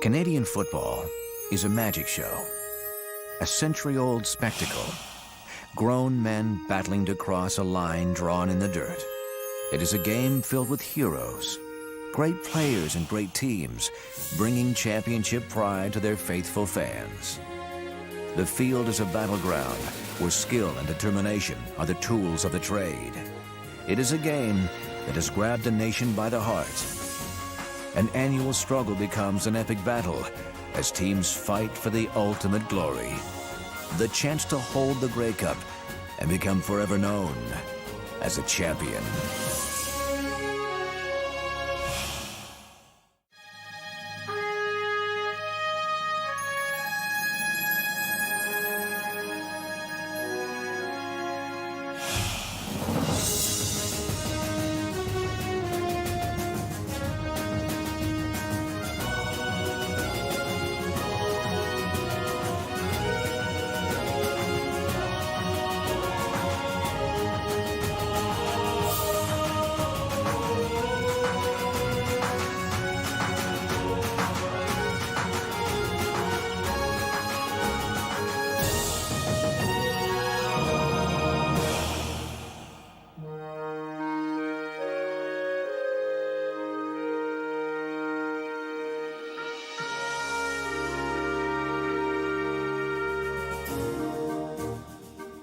Canadian football is a magic show, a century-old spectacle, grown men battling to cross a line drawn in the dirt. It is a game filled with heroes, great players and great teams, bringing championship pride to their faithful fans. The field is a battleground where skill and determination are the tools of the trade. It is a game that has grabbed a nation by the heart. An annual struggle becomes an epic battle as teams fight for the ultimate glory, the chance to hold the Grey Cup and become forever known as a champion.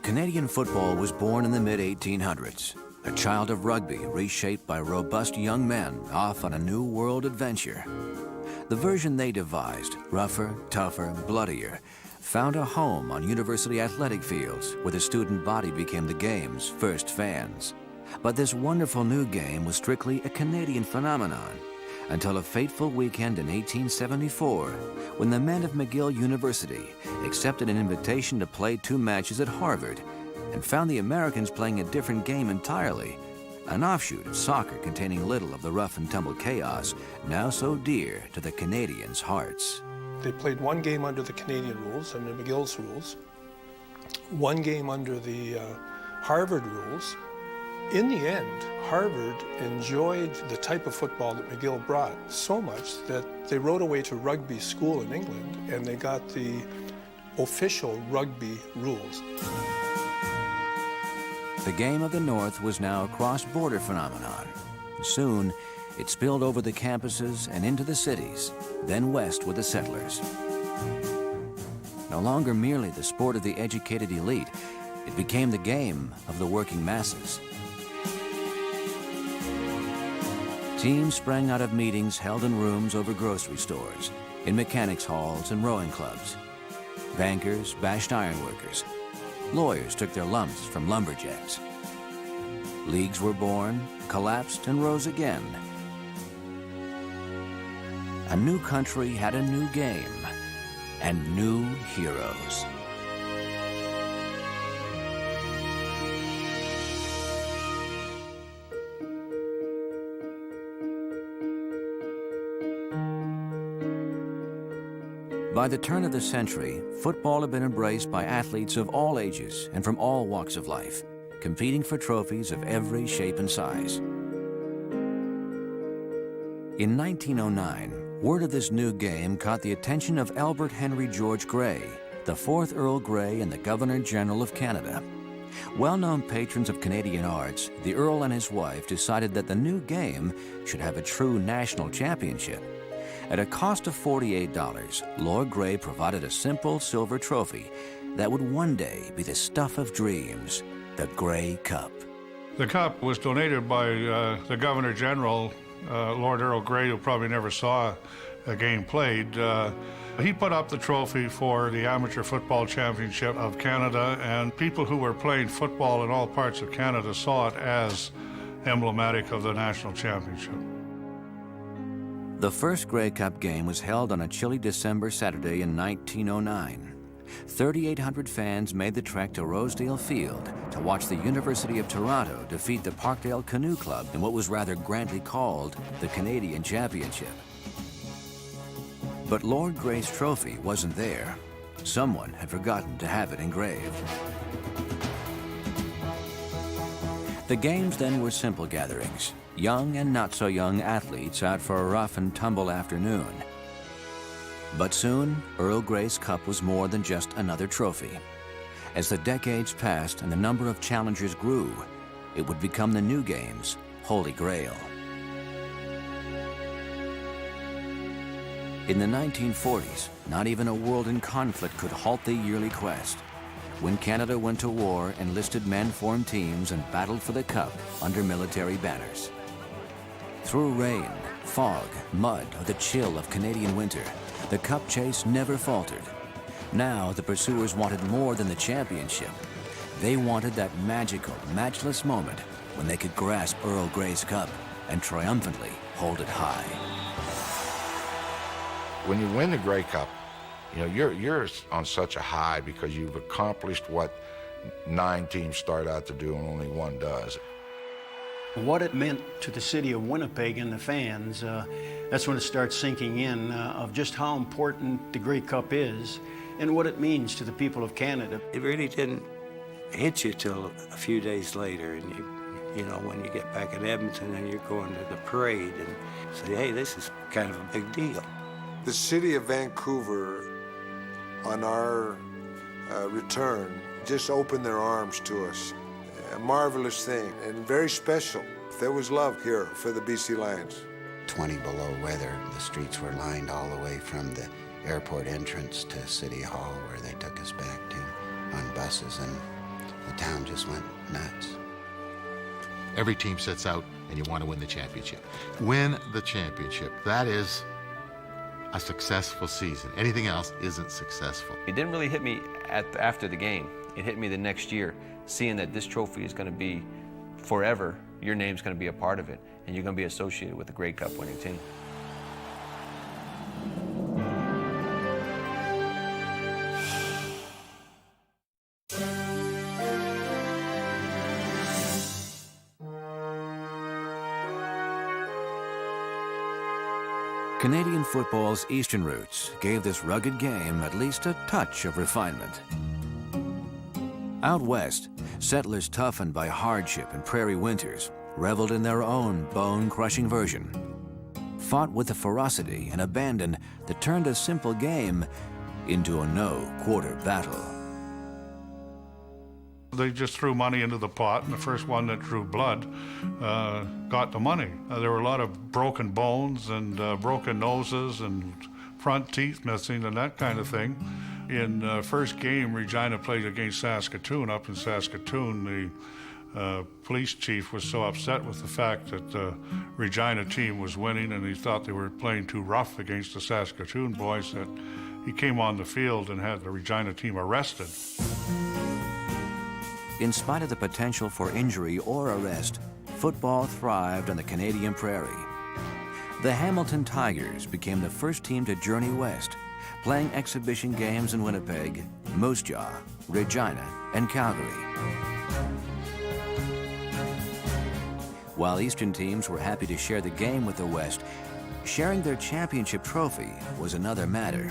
Canadian football was born in the mid-1800s, a child of rugby reshaped by robust young men off on a new world adventure. The version they devised, rougher, tougher, bloodier, found a home on university athletic fields where the student body became the game's first fans. But this wonderful new game was strictly a Canadian phenomenon until a fateful weekend in 1874 when the men of McGill University accepted an invitation to play 2 matches at Harvard and found the Americans playing a different game entirely, an offshoot of soccer containing little of the rough and tumble chaos now so dear to the Canadians' hearts. They played 1 game under the Canadian rules, under McGill's rules, 1 game under the Harvard rules. In the end, Harvard enjoyed the type of football that McGill brought so much that they wrote away to rugby school in England and they got the official rugby rules. The game of the North was now a cross-border phenomenon. Soon, it spilled over the campuses and into the cities, then west with the settlers. No longer merely the sport of the educated elite, it became the game of the working masses. Teams sprang out of meetings held in rooms over grocery stores, in mechanics halls and rowing clubs. Bankers bashed ironworkers. Lawyers took their lumps from lumberjacks. Leagues were born, collapsed, and rose again. A new country had a new game and new heroes. By the turn of the century, football had been embraced by athletes of all ages and from all walks of life, competing for trophies of every shape and size. In 1909, word of this new game caught the attention of Albert Henry George Grey, the 4th Earl Grey and the Governor-General of Canada. Well-known patrons of Canadian arts, the Earl and his wife decided that the new game should have a true national championship. At a cost of $48, Lord Grey provided a simple silver trophy that would one day be the stuff of dreams, the Grey Cup. The cup was donated by the Governor-General, Lord Earl Grey, who probably never saw a game played. He put up the trophy for the Amateur Football Championship of Canada, and people who were playing football in all parts of Canada saw it as emblematic of the national championship. The first Grey Cup game was held on a chilly December Saturday in 1909. 3,800 fans made the trek to Rosedale Field to watch the University of Toronto defeat the Parkdale Canoe Club in what was rather grandly called the Canadian Championship. But Lord Grey's trophy wasn't there. Someone had forgotten to have it engraved. The games then were simple gatherings, young and not so young athletes out for a rough and tumble afternoon. But soon, Earl Grey's Cup was more than just another trophy. As the decades passed and the number of challengers grew, it would become the new game's holy grail. In the 1940s, not even a world in conflict could halt the yearly quest. When Canada went to war, enlisted men formed teams and battled for the Cup under military banners. Through rain, fog, mud, or the chill of Canadian winter, the Cup chase never faltered. Now the pursuers wanted more than the championship. They wanted that magical, matchless moment when they could grasp Earl Grey's Cup and triumphantly hold it high. When you win the Grey Cup, you know, you're on such a high because you've accomplished what 9 teams start out to do and only 1 does. What it meant to the city of Winnipeg and the fans, that's when it starts sinking in of just how important the Grey Cup is and what it means to the people of Canada. It really didn't hit you till a few days later, and you know, when you get back in Edmonton and you're going to the parade and say, hey, this is kind of a big deal. The city of Vancouver, on our return, just opened their arms to us. A marvelous thing and very special. There was love here for the BC Lions. 20 below weather, the streets were lined all the way from the airport entrance to City Hall, where they took us back to on buses, and the town just went nuts. Every team sets out and you want to win the championship. Win the championship. That is a successful season. Anything else isn't successful. It didn't really hit me after the game. It hit me the next year, seeing that this trophy is going to be forever. Your name's going to be a part of it, and you're going to be associated with the Grey Cup winning team. Canadian football's eastern roots gave this rugged game at least a touch of refinement. Out west, settlers toughened by hardship and prairie winters reveled in their own bone-crushing version, fought with a ferocity and abandon that turned a simple game into a no-quarter battle. They just threw money into the pot, and the first one that drew blood got the money. There were a lot of broken bones and broken noses and front teeth missing and that kind of thing. In the first game, Regina played against Saskatoon. Up in Saskatoon, the police chief was so upset with the fact that the Regina team was winning, and he thought they were playing too rough against the Saskatoon boys, that he came on the field and had the Regina team arrested. In spite of the potential for injury or arrest, football thrived on the Canadian prairie. The Hamilton Tigers became the first team to journey west, playing exhibition games in Winnipeg, Moose Jaw, Regina, and Calgary. While Eastern teams were happy to share the game with the West, sharing their championship trophy was another matter.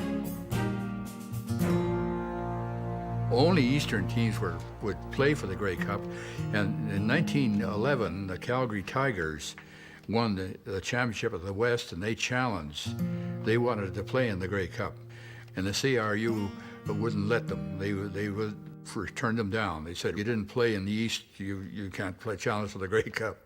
Only Eastern teams would play for the Grey Cup, and in 1911, the Calgary Tigers won the championship of the West, and they challenged. They wanted to play in the Grey Cup, and the CRU wouldn't let them. They would turn them down. They said, you didn't play in the East, you can't play challenge for the Grey Cup.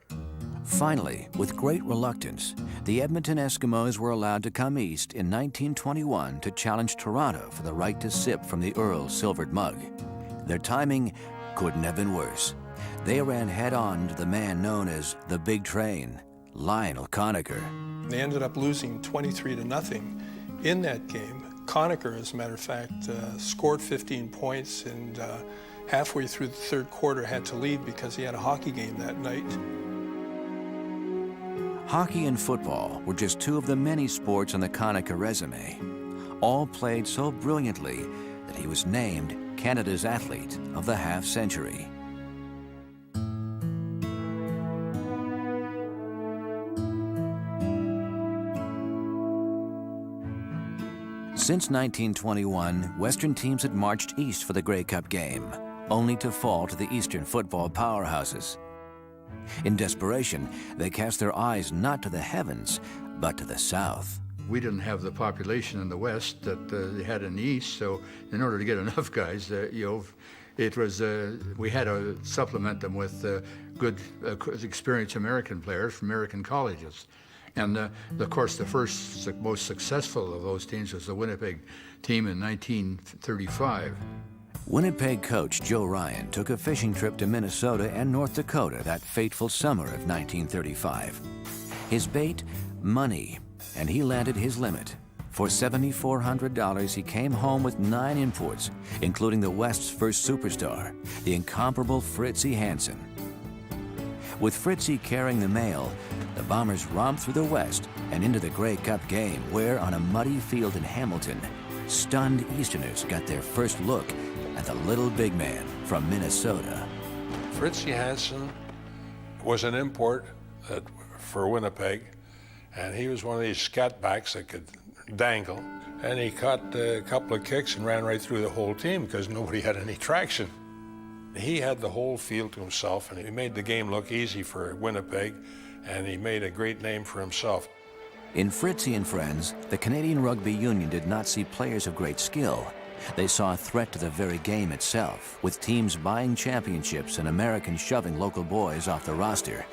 Finally, with great reluctance, the Edmonton Eskimos were allowed to come east in 1921 to challenge Toronto for the right to sip from the Earl's silvered mug. Their timing couldn't have been worse. They ran head-on to the man known as the Big Train, Lionel Conacher. They ended up losing 23-0 in that game. Conacher, as a matter of fact, scored 15 points and halfway through the third quarter had to leave because he had a hockey game that night. Hockey and football were just two of the many sports on the Conacher resume, all played so brilliantly that he was named Canada's Athlete of the Half-Century. Since 1921, Western teams had marched east for the Grey Cup game, only to fall to the Eastern football powerhouses. In desperation, they cast their eyes not to the heavens, but to the south. We didn't have the population in the West that they had in the East, so in order to get enough guys, it was we had to supplement them with good, experienced American players from American colleges. And of course, the first, most successful of those teams was the Winnipeg team in 1935. Winnipeg coach Joe Ryan took a fishing trip to Minnesota and North Dakota that fateful summer of 1935. His bait, money, and he landed his limit. For $7,400, he came home with 9 imports, including the West's first superstar, the incomparable Fritzie Hansen. With Fritzie carrying the mail, the Bombers romped through the West and into the Grey Cup game, where on a muddy field in Hamilton, stunned Easterners got their first look at the little big man from Minnesota. Fritzie Hansen was an import for Winnipeg, and he was one of these scatbacks that could dangle. And he caught a couple of kicks and ran right through the whole team because nobody had any traction. He had the whole field to himself, and he made the game look easy for Winnipeg, and he made a great name for himself. In Fritzie and Friends, the Canadian Rugby Union did not see players of great skill. They saw a threat to the very game itself, with teams buying championships and Americans shoving local boys off the roster.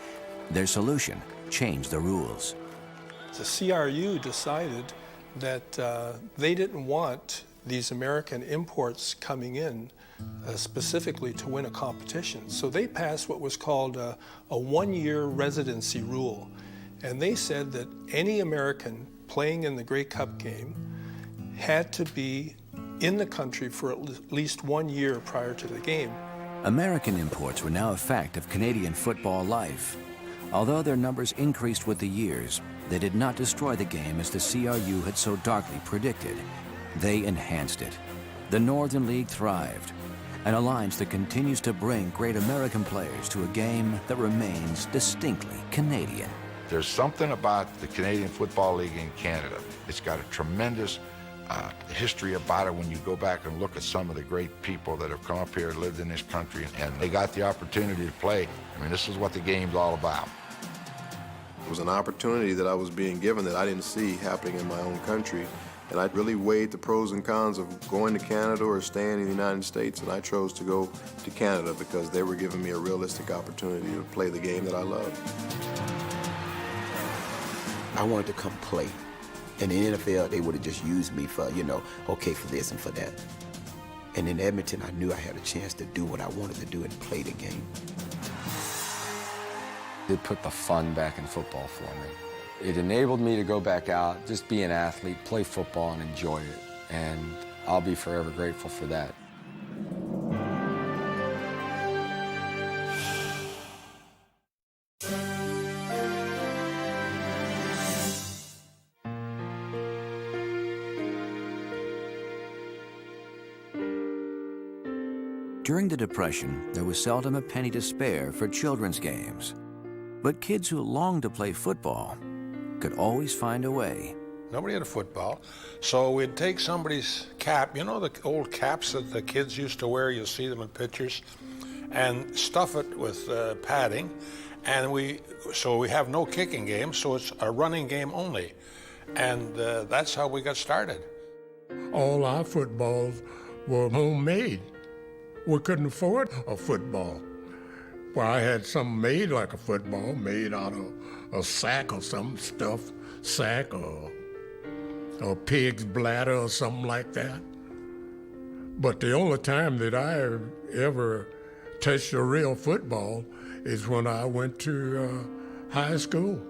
Their solution: change the rules. The CRU decided that they didn't want these American imports coming in specifically to win a competition. So they passed what was called a one-year residency rule. And they said that any American playing in the Grey Cup game had to be in the country for at least 1 year prior to the game. American imports were now a fact of Canadian football life. Although their numbers increased with the years, they did not destroy the game as the CRU had so darkly predicted. They enhanced it. The Northern League thrived, an alliance that continues to bring great American players to a game that remains distinctly Canadian. There's something about the Canadian Football League in Canada. It's got a tremendous history about it when you go back and look at some of the great people that have come up here and lived in this country, and they got the opportunity to play. I mean, this is what the game's all about. It was an opportunity that I was being given that I didn't see happening in my own country. And I really weighed the pros and cons of going to Canada or staying in the United States, and I chose to go to Canada because they were giving me a realistic opportunity to play the game that I love. I wanted to come play. In the NFL, they would have just used me for, okay, for this and for that. And in Edmonton, I knew I had a chance to do what I wanted to do and play the game. It put the fun back in football for me. It enabled me to go back out, just be an athlete, play football, and enjoy it. And I'll be forever grateful for that. During the Depression, there was seldom a penny to spare for children's games. But kids who longed to play football could always find a way. Nobody had a football, so we'd take somebody's cap, you know the old caps that the kids used to wear, you'll see them in pictures, and stuff it with padding, and we have no kicking game, so it's a running game only, and that's how we got started. All our footballs were homemade. We couldn't afford a football. Well, I had something made like a football, made out of a sack or some stuff, sack or a pig's bladder or something like that. But the only time that I ever touched a real football is when I went to high school.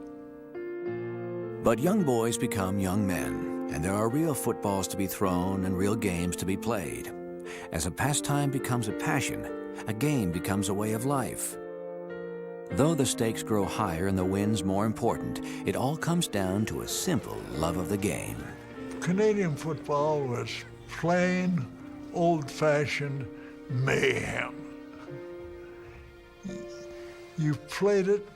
But young boys become young men, and there are real footballs to be thrown and real games to be played. As a pastime becomes a passion, a game becomes a way of life. Though the stakes grow higher and the win's more important, it all comes down to a simple love of the game. Canadian football was plain, old-fashioned mayhem. You played it,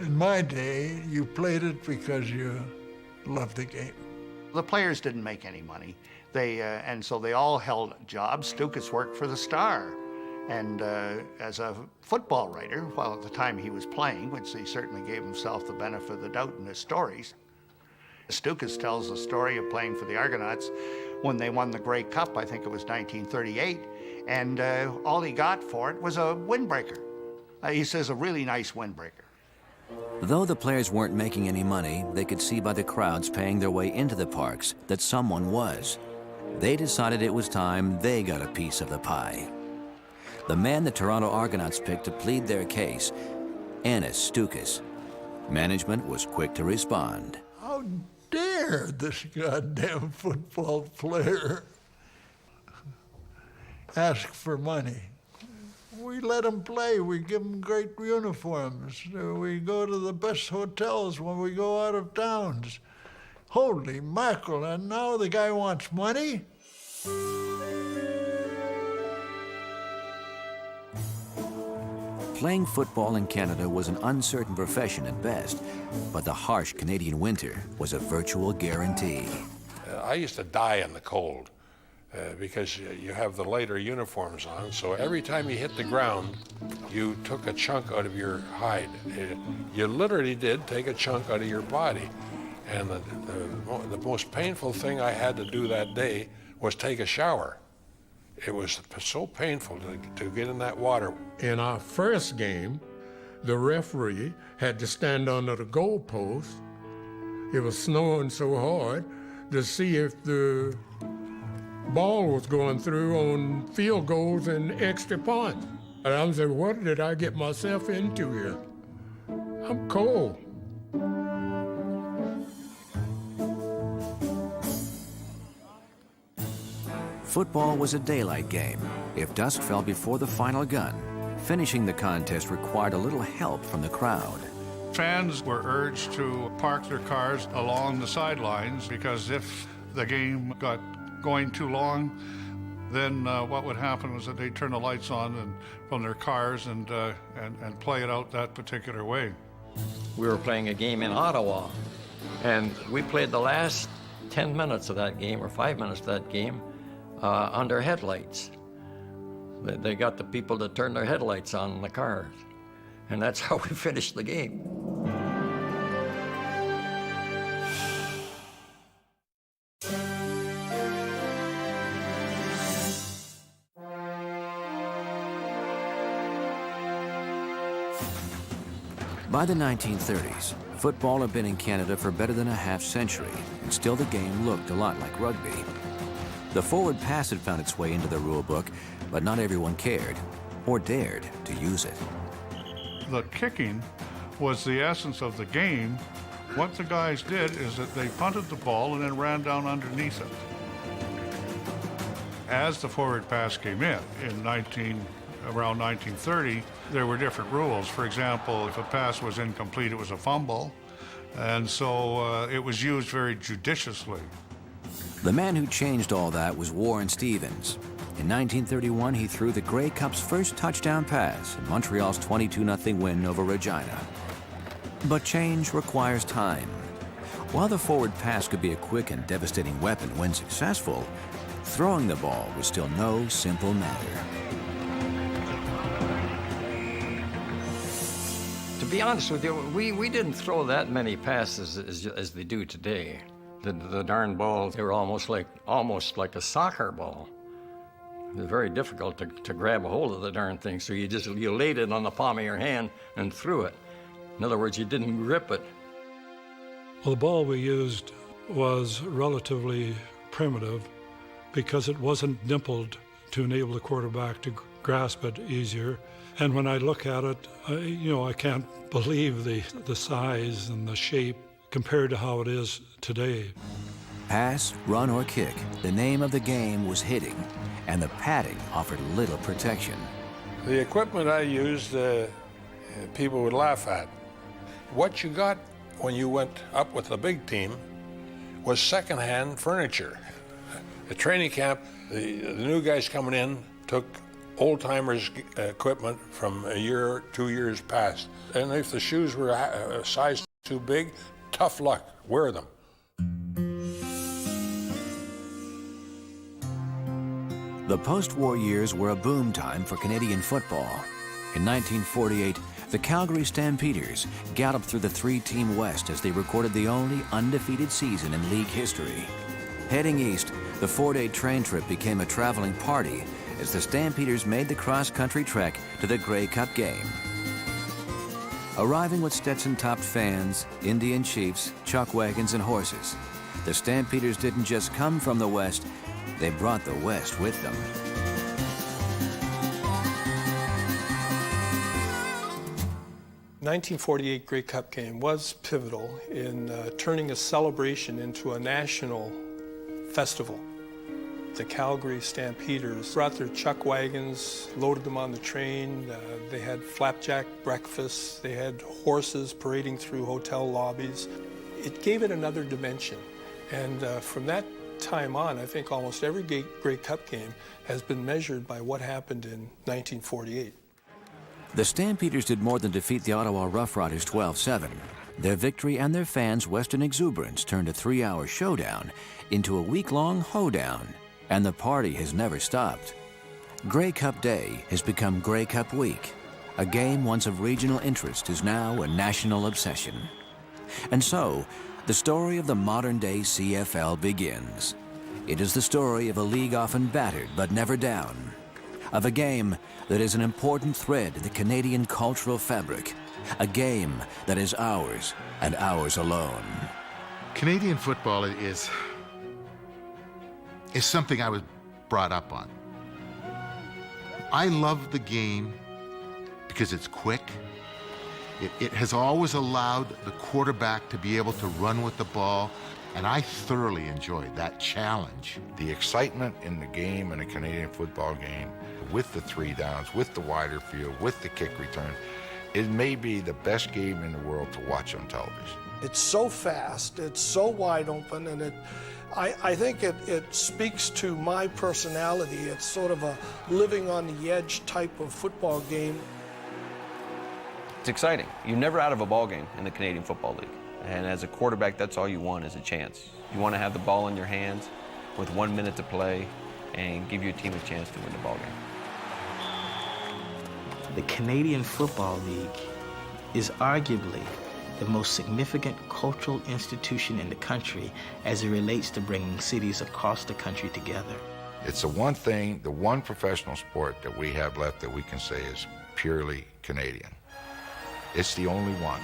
in my day, you played it because you loved the game. The players didn't make any money. And so they all held jobs. Stukas worked for the Star. And as a football writer, well, at the time he was playing, which he certainly gave himself the benefit of the doubt in his stories, Stukas tells the story of playing for the Argonauts when they won the Grey Cup, I think it was 1938, and all he got for it was a windbreaker. He says a really nice windbreaker. Though the players weren't making any money, they could see by the crowds paying their way into the parks that someone was. They decided it was time they got a piece of the pie. The man the Toronto Argonauts picked to plead their case, Ennis Stukas. Management was quick to respond. How dare this goddamn football player ask for money? We let them play. We give them great uniforms. We go to the best hotels when we go out of towns. Holy mackerel, and now the guy wants money? Playing football in Canada was an uncertain profession at best, but the harsh Canadian winter was a virtual guarantee. I used to die in the cold because you have the lighter uniforms on, so every time you hit the ground, you took a chunk out of your hide. You literally did take a chunk out of your body. And the most painful thing I had to do that day was take a shower. It was so painful to get in that water. In our first game, the referee had to stand under the goalpost. It was snowing so hard to see if the ball was going through on field goals and extra points. And I'm saying, what did I get myself into here? I'm cold. Football was a daylight game. If dusk fell before the final gun, finishing the contest required a little help from the crowd. Fans were urged to park their cars along the sidelines because if the game got going too long, then what would happen was that they'd turn the lights on from their cars and play it out that particular way. We were playing a game in Ottawa, and we played the last 10 minutes of that game, or 5 minutes of that game, under headlights. They got the people to turn their headlights on in the cars, and that's how we finished the game. By the 1930s, football had been in Canada for better than a half-century, and still the game looked a lot like rugby. The forward pass had found its way into the rule book, but not everyone cared or dared to use it. The kicking was the essence of the game. What the guys did is that they punted the ball and then ran down underneath it. As the forward pass came in around 1930, there were different rules. For example, if a pass was incomplete, it was a fumble, and so it was used very judiciously. The man who changed all that was Warren Stevens. In 1931, he threw the Grey Cup's first touchdown pass in Montreal's 22-0 win over Regina. But change requires time. While the forward pass could be a quick and devastating weapon when successful, throwing the ball was still no simple matter. To be honest with you, we didn't throw that many passes as they do today. The darn balls, they were almost like a soccer ball. It was very difficult to grab a hold of the darn thing, so you laid it on the palm of your hand and threw it. In other words, you didn't grip it. Well, the ball we used was relatively primitive because it wasn't dimpled to enable the quarterback to grasp it easier. And when I look at it, I can't believe the size and the shape compared to how it is today. Pass, run, or kick, the name of the game was hitting, and the padding offered little protection. The equipment I used, people would laugh at. What you got when you went up with the big team was secondhand furniture. At training camp, the new guys coming in took old-timers' equipment from a year, 2 years past. And if the shoes were a size too big, tough luck, wear them. The post-war years were a boom time for Canadian football. In 1948, The Calgary Stampeders galloped through the three-team West as they recorded the only undefeated season in league history. Heading east, the 4-day train trip became a traveling party as the Stampeders made the cross-country trek to the Grey Cup game. Arriving with Stetson-topped fans, Indian chiefs, chuck wagons, and horses, the Stampeders didn't just come from the West, they brought the West with them. The 1948 Grey Cup game was pivotal in turning a celebration into a national festival. The Calgary Stampeders brought their chuck wagons, loaded them on the train. They had flapjack breakfasts. They had horses parading through hotel lobbies. It gave it another dimension. And from that time on, I think almost every Grey Cup game has been measured by what happened in 1948. The Stampeders did more than defeat the Ottawa Rough Riders 12-7. Their victory and their fans' Western exuberance turned a 3-hour showdown into a week-long hoedown, and the party has never stopped. Grey Cup Day has become Grey Cup Week. A game once of regional interest is now a national obsession. And so, the story of the modern-day CFL begins. It is the story of a league often battered but never down, of a game that is an important thread in the Canadian cultural fabric, a game that is ours and ours alone. Canadian football is something I was brought up on. I love the game because it's quick. It has always allowed the quarterback to be able to run with the ball, and I thoroughly enjoyed that challenge. The excitement in the game, in a Canadian football game, with the 3 downs, with the wider field, with the kick return, it may be the best game in the world to watch on television. It's so fast, it's so wide open, and I think it speaks to my personality. It's sort of a living on the edge type of football game. It's exciting. You're never out of a ball game in the Canadian Football League. And as a quarterback, that's all you want is a chance. You want to have the ball in your hands with 1 minute to play and give your team a chance to win the ball game. The Canadian Football League is arguably the most significant cultural institution in the country as it relates to bringing cities across the country together. It's the one thing, the one professional sport that we have left that we can say is purely Canadian. It's the only one.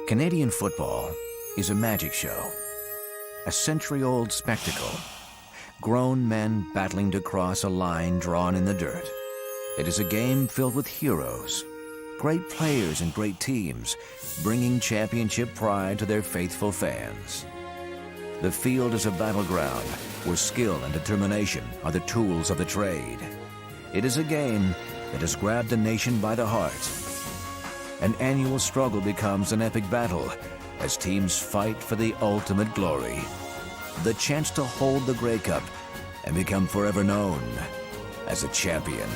Canadian football is a magic show, a century-old spectacle, grown men battling to cross a line drawn in the dirt. It is a game filled with heroes, great players and great teams, bringing championship pride to their faithful fans. The field is a battleground where skill and determination are the tools of the trade. It is a game that has grabbed the nation by the heart. An annual struggle becomes an epic battle as teams fight for the ultimate glory, the chance to hold the Grey Cup and become forever known as a champion.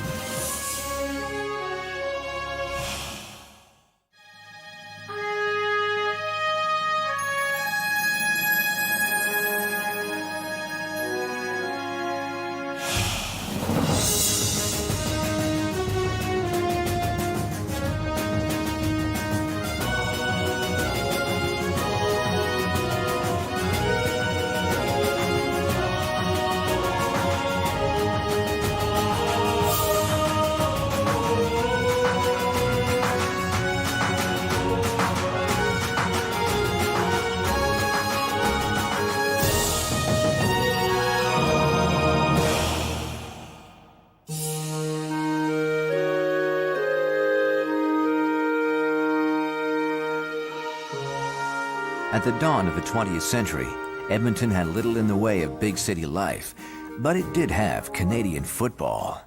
At the dawn of the 20th century, Edmonton had little in the way of big city life, but it did have Canadian football.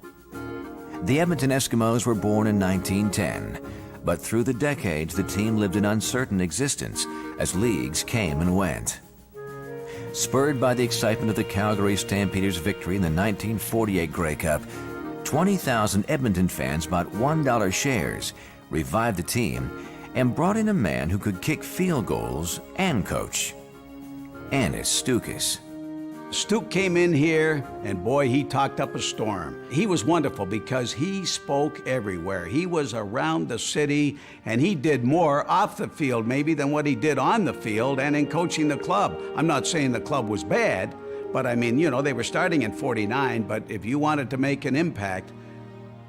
The Edmonton Eskimos were born in 1910, but through the decades the team lived an uncertain existence as leagues came and went. Spurred by the excitement of the Calgary Stampeders' victory in the 1948 Grey Cup, 20,000 Edmonton fans bought $1 shares, revived the team, and brought in a man who could kick field goals and coach. Anis Stukas. Stuke came in here, and boy, he talked up a storm. He was wonderful because he spoke everywhere. He was around the city, and he did more off the field maybe than what he did on the field and in coaching the club. I'm not saying the club was bad, but I mean, you know, they were starting in '49, but if you wanted to make an impact,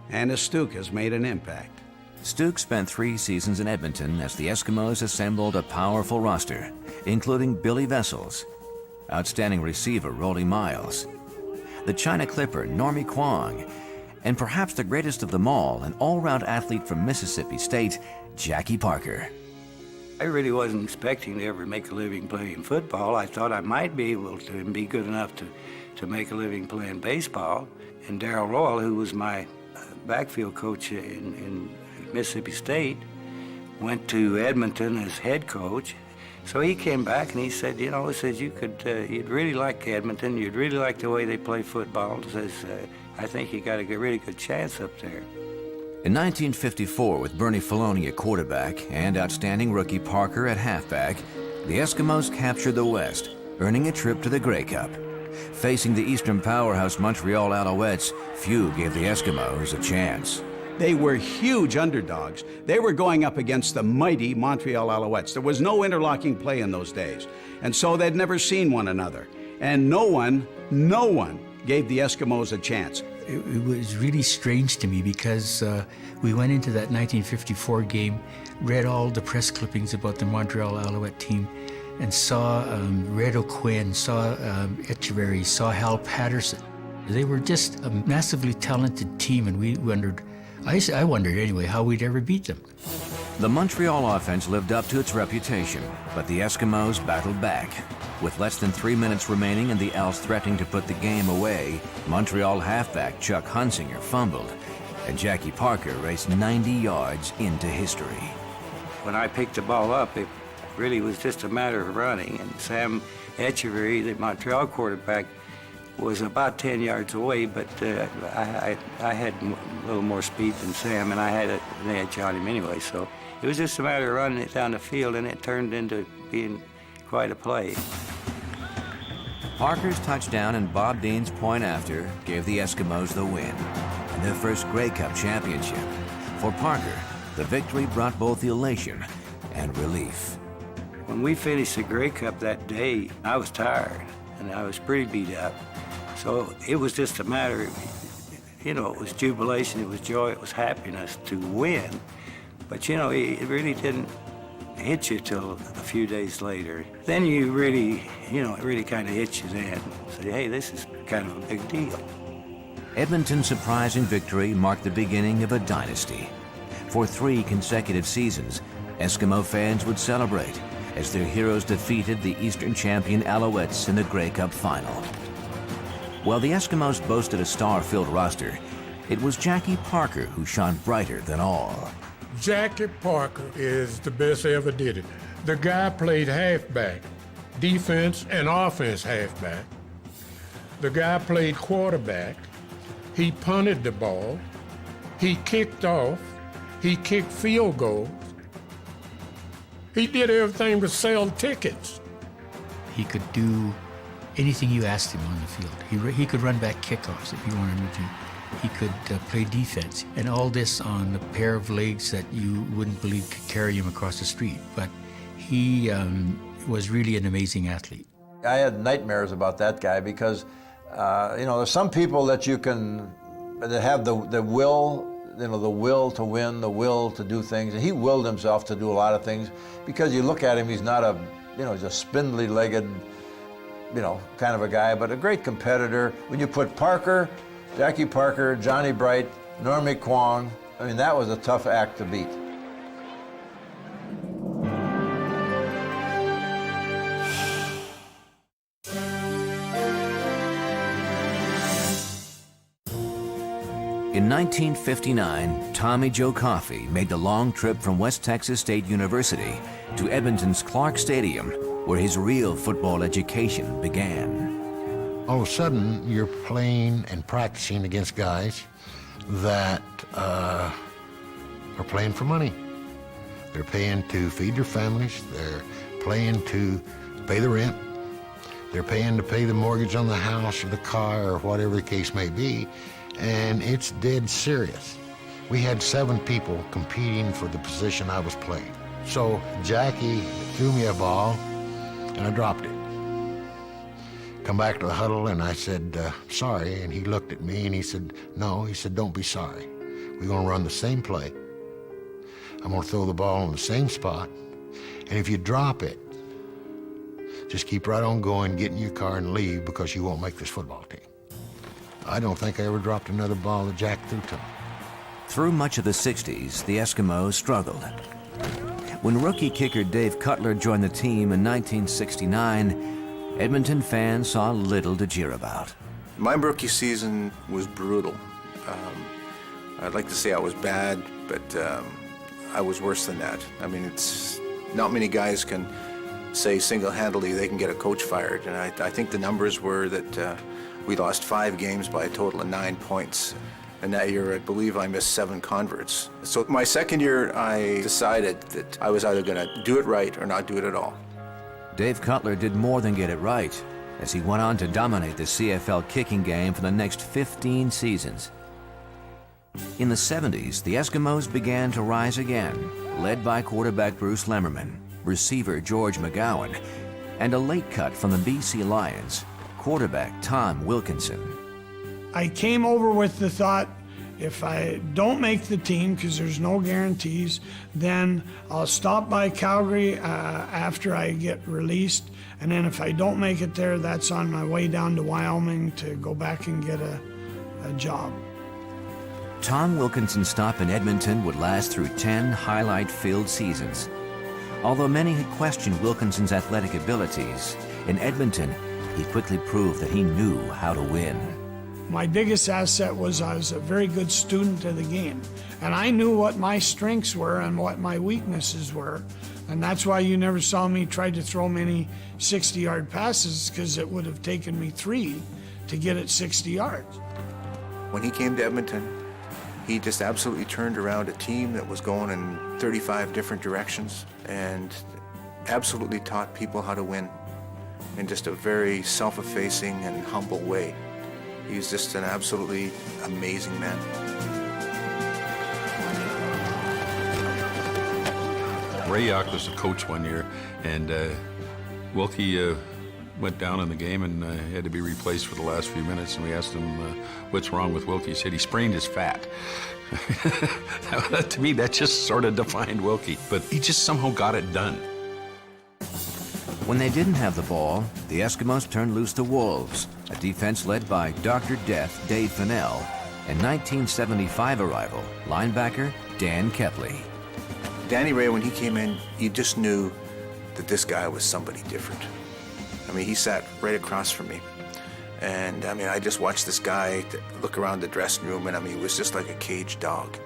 Anis Stuke has made an impact. Stuke spent 3 seasons in Edmonton as the Eskimos assembled a powerful roster, including Billy Vessels, outstanding receiver Rolly Miles, the China Clipper Normie Kwong, and perhaps the greatest of them all, an all-round athlete from Mississippi State, Jackie Parker. I really wasn't expecting to ever make a living playing football. I thought I might be able to be good enough to make a living playing baseball. And Darrell Royal, who was my backfield coach in Mississippi State, went to Edmonton as head coach. So he came back and he said, you know, he says you'd really like Edmonton, you'd really like the way they play football. He says, I think you got a really good chance up there. In 1954, with Bernie Filoni at quarterback and outstanding rookie Parker at halfback, the Eskimos captured the West, earning a trip to the Grey Cup. Facing the Eastern powerhouse Montreal Alouettes, few gave the Eskimos a chance. They were huge underdogs. They were going up against the mighty Montreal Alouettes. There was no interlocking play in those days, and so they'd never seen one another. And no one gave the Eskimos a chance. It was really strange to me because we went into that 1954 game, read all the press clippings about the Montreal Alouette team, and saw Red O'Quinn, saw Echeverry, saw Hal Patterson. They were just a massively talented team, and we wondered, I wondered anyway, how we'd ever beat them. The Montreal offense lived up to its reputation, but the Eskimos battled back. With less than 3 minutes remaining and the Owls threatening to put the game away, Montreal halfback Chuck Hunsinger fumbled, and Jackie Parker raced 90 yards into history. When I picked the ball up, it really was just a matter of running, and Sam Echeverry, the Montreal quarterback, was about 10 yards away, but I had a little more speed than Sam, and I had an edge on him anyway, so it was just a matter of running it down the field, and it turned into being quite a play. Parker's touchdown and Bob Dean's point after gave the Eskimos the win and their first Grey Cup championship. For Parker, the victory brought both elation and relief. When we finished the Grey Cup that day, I was tired, and I was pretty beat up. So it was just a matter of, you know, it was jubilation, it was joy, it was happiness to win. But, you know, it really didn't hit you till a few days later. Then you really, you know, it really kind of hits you then. Say, hey, this is kind of a big deal. Edmonton's surprising victory marked the beginning of a dynasty. For 3 consecutive seasons, Eskimo fans would celebrate as their heroes defeated the Eastern champion Alouettes in the Grey Cup final. While the Eskimos boasted a star-filled roster, it was Jackie Parker who shone brighter than all. Jackie Parker is the best ever did it. The guy played halfback, defense and offense halfback. The guy played quarterback. He punted the ball. He kicked off. He kicked field goals. He did everything but sell tickets. He could do anything you asked him on the field. He could run back kickoffs if you wanted him to. He could play defense, and all this on a pair of legs that you wouldn't believe could carry him across the street. But he was really an amazing athlete. I had nightmares about that guy because, you know, there's some people that that have the will, you know, the will to win, the will to do things. And he willed himself to do a lot of things because you look at him, he's not a, you know, he's a spindly-legged, you know, kind of a guy, but a great competitor. When you put Parker, Jackie Parker, Johnny Bright, Normie Kwong, I mean, that was a tough act to beat. 1959, Tommy Joe Coffey made the long trip from West Texas State University to Edmonton's Clark Stadium, where his real football education began. All of a sudden, you're playing and practicing against guys that are playing for money. They're paying to feed their families. They're paying to pay the rent. They're paying to pay the mortgage on the house or the car or whatever the case may be. And it's dead serious. We had 7 people competing for the position I was playing. So Jackie threw me a ball and I dropped it. Come back to the huddle and I said, sorry. And he looked at me and he said, no. He said, don't be sorry. We're gonna run the same play. I'm gonna throw the ball in the same spot. And if you drop it, just keep right on going, get in your car and leave because you won't make this football team. I don't think I ever dropped another ball that Jack threw to me. Through much of the 60s, the Eskimos struggled. When rookie kicker Dave Cutler joined the team in 1969, Edmonton fans saw little to cheer about. My rookie season was brutal. I'd like to say I was bad, but I was worse than that. I mean, it's not many guys can say single-handedly they can get a coach fired, and I think the numbers were that we lost 5 games by a total of 9 points. And that year, I believe I missed 7 converts. So my second year, I decided that I was either going to do it right or not do it at all. Dave Cutler did more than get it right, as he went on to dominate the CFL kicking game for the next 15 seasons. In the 70s, the Eskimos began to rise again, led by quarterback Bruce Lemmerman, receiver George McGowan, and a late cut from the BC Lions, quarterback Tom Wilkinson. I came over with the thought, if I don't make the team, because there's no guarantees, then I'll stop by Calgary after I get released, and then if I don't make it there, that's on my way down to Wyoming to go back and get a job. Tom Wilkinson's stop in Edmonton would last through 10 highlight-filled seasons. Although many had questioned Wilkinson's athletic abilities, in Edmonton, he quickly proved that he knew how to win. My biggest asset was I was a very good student of the game, and I knew what my strengths were and what my weaknesses were, and that's why you never saw me try to throw many 60-yard passes, because it would have taken me 3 to get it 60 yards. When he came to Edmonton, he just absolutely turned around a team that was going in 35 different directions and absolutely taught people how to win in just a very self-effacing and humble way. He was just an absolutely amazing man. Ray Yock was the coach one year, and Wilkie went down in the game and had to be replaced for the last few minutes, and we asked him what's wrong with Wilkie. He said he sprained his fat. To me, that just sort of defined Wilkie, but he just somehow got it done. When they didn't have the ball, the Eskimos turned loose the Wolves, a defense led by Dr. Death Dave Fennell, and 1975 arrival linebacker Dan Kepley. Danny Ray, when he came in, you just knew that this guy was somebody different. I mean, he sat right across from me. And I mean, I just watched this guy look around the dressing room, and I mean, it was just like a caged dog.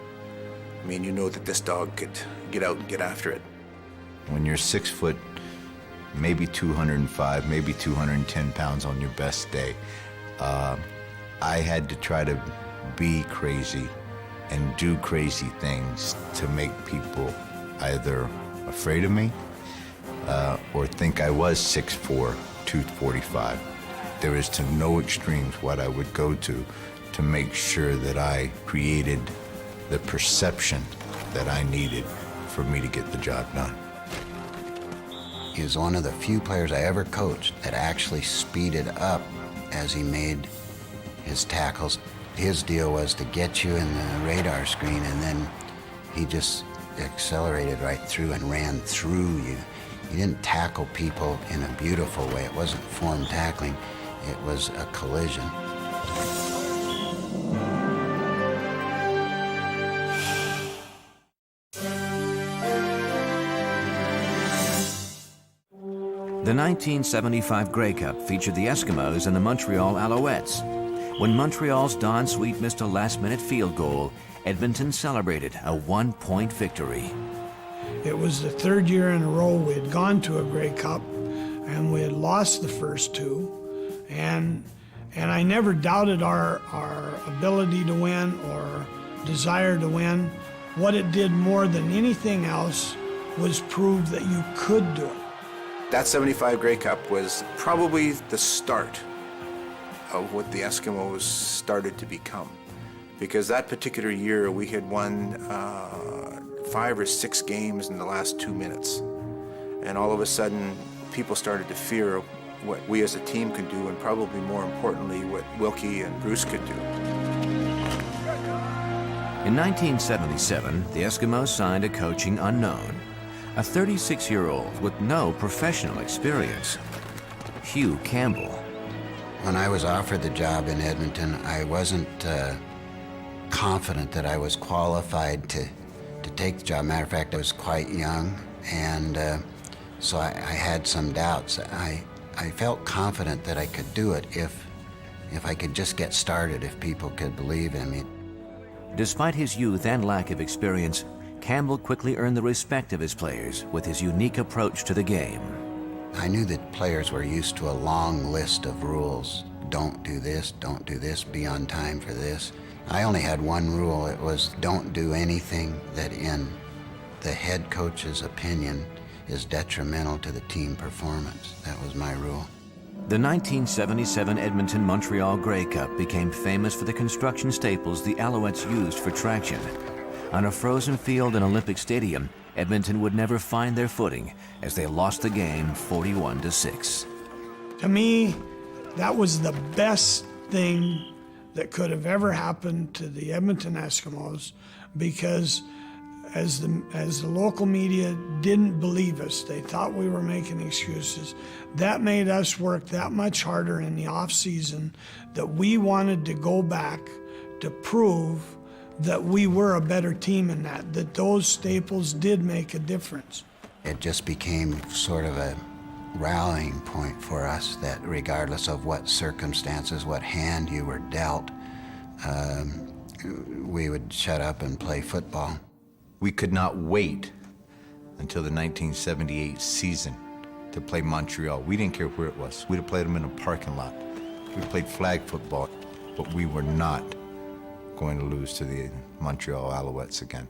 I mean, you know that this dog could get out and get after it. When you're 6 foot, maybe 205, maybe 210 pounds on your best day, I had to try to be crazy and do crazy things to make people either afraid of me or think I was 6'4", 245. There was to no extremes what I would go to make sure that I created the perception that I needed for me to get the job done. He was one of the few players I ever coached that actually speeded up as he made his tackles. His deal was to get you in the radar screen, and then he just accelerated right through and ran through you. He didn't tackle people in a beautiful way. It wasn't form tackling. It was a collision. The 1975 Grey Cup featured the Eskimos and the Montreal Alouettes. When Montreal's Don Sweet missed a last-minute field goal, Edmonton celebrated a one-point victory. It was the third year in a row we had gone to a Grey Cup, and we had lost the first two. And I never doubted our ability to win or desire to win. What it did more than anything else was prove that you could do it. That 75 Grey Cup was probably the start of what the Eskimos started to become. Because that particular year we had won 5 or 6 games in the last 2 minutes. And all of a sudden, people started to fear what we as a team could do, and probably more importantly, what Wilkie and Bruce could do. In 1977, the Eskimos signed a coaching unknown, a 36-year-old with no professional experience, Hugh Campbell. When I was offered the job in Edmonton, I wasn't confident that I was qualified to take the job. Matter of fact, I was quite young, and so I had some doubts. I felt confident that I could do it if I could just get started, if people could believe in me. Despite his youth and lack of experience, Campbell quickly earned the respect of his players with his unique approach to the game. I knew that players were used to a long list of rules. Don't do this, be on time for this. I only had one rule. It was don't do anything that in the head coach's opinion is detrimental to the team performance. That was my rule. The 1977 Edmonton-Montreal Grey Cup became famous for the construction staples the Alouettes used for traction. On a frozen field in Olympic Stadium, Edmonton would never find their footing as they lost the game 41-6. To me, that was the best thing that could have ever happened to the Edmonton Eskimos, because as the local media didn't believe us, they thought we were making excuses. That made us work that much harder in the off season, that we wanted to go back to prove that we were a better team in that those staples did make a difference. It just became sort of a rallying point for us, that regardless of what circumstances, what hand you were dealt, we would shut up and play football. We could not wait until the 1978 season to play Montreal. We didn't care where it was. We'd have played them in a parking lot. We played flag football, but we were not going to lose to the Montreal Alouettes again.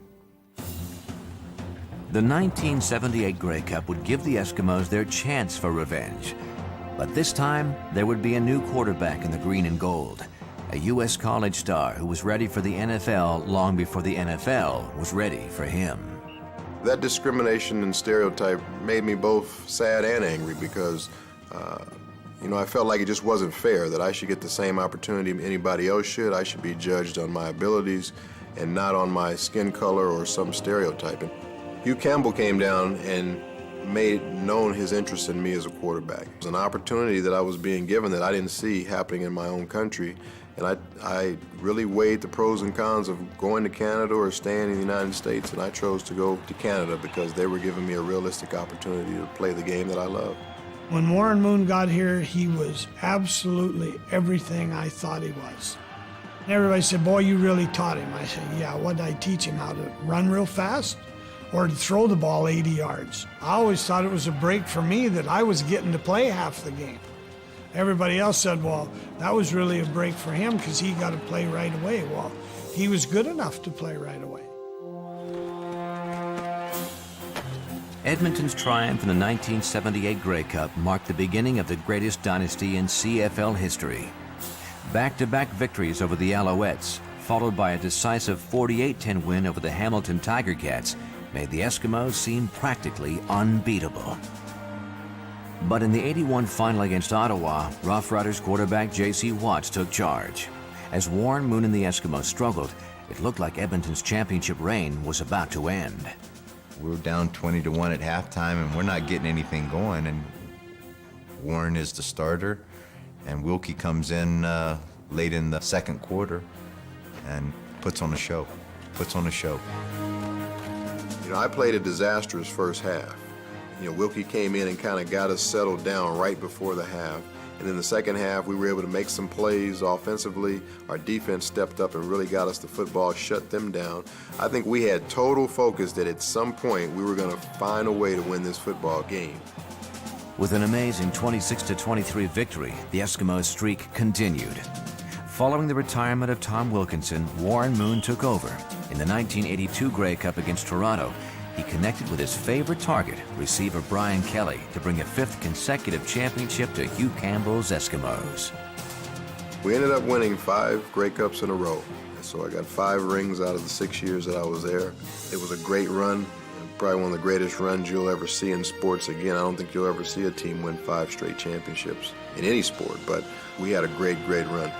The 1978 Grey Cup would give the Eskimos their chance for revenge. But this time, there would be a new quarterback in the green and gold, a U.S. college star who was ready for the NFL long before the NFL was ready for him. That discrimination and stereotype made me both sad and angry because, I felt like it just wasn't fair, that I should get the same opportunity anybody else should. I should be judged on my abilities and not on my skin color or some stereotyping. Hugh Campbell came down and made known his interest in me as a quarterback. It was an opportunity that I was being given that I didn't see happening in my own country. And I really weighed the pros and cons of going to Canada or staying in the United States, and I chose to go to Canada because they were giving me a realistic opportunity to play the game that I love. When Warren Moon got here, he was absolutely everything I thought he was. And everybody said, boy, you really taught him. I said, yeah, what did I teach him? How to run real fast or to throw the ball 80 yards? I always thought it was a break for me that I was getting to play half the game. Everybody else said, well, that was really a break for him because he got to play right away. Well, he was good enough to play right away. Edmonton's triumph in the 1978 Grey Cup marked the beginning of the greatest dynasty in CFL history. Back-to-back victories over the Alouettes, followed by a decisive 48-10 win over the Hamilton Tiger Cats, made the Eskimos seem practically unbeatable. But in the 81 final against Ottawa, Rough Riders quarterback J.C. Watts took charge. As Warren Moon and the Eskimos struggled, it looked like Edmonton's championship reign was about to end. We were down 20-1 at halftime, and we're not getting anything going. And Warren is the starter, and Wilkie comes in late in the second quarter and puts on a show. I played a disastrous first half. Wilkie came in and kind of got us settled down right before the half. And in the second half, we were able to make some plays offensively. Our defense stepped up and really got us the football, shut them down. I think we had total focus that at some point we were going to find a way to win this football game. With an amazing 26-23 victory, the Eskimos' streak continued. Following the retirement of Tom Wilkinson, Warren Moon took over. In the 1982 Grey Cup against Toronto, he connected with his favorite target, receiver Brian Kelly, to bring a 5th consecutive championship to Hugh Campbell's Eskimos. We ended up winning 5 Grey Cups in a row. So I got 5 rings out of the 6 years that I was there. It was a great run, probably one of the greatest runs you'll ever see in sports. Again, I don't think you'll ever see a team win 5 straight championships in any sport, but we had a great run.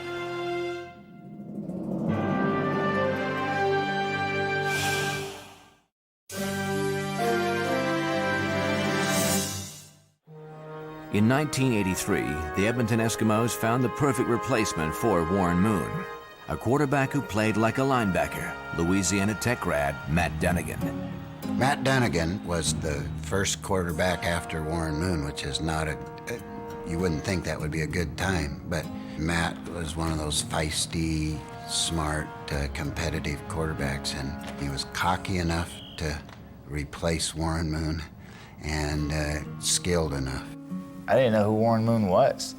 In 1983, the Edmonton Eskimos found the perfect replacement for Warren Moon, a quarterback who played like a linebacker, Louisiana Tech grad Matt Dunnigan. Matt Dunnigan was the first quarterback after Warren Moon, which is not you wouldn't think that would be a good time, but Matt was one of those feisty, smart, competitive quarterbacks, and he was cocky enough to replace Warren Moon and skilled enough. I didn't know who Warren Moon was.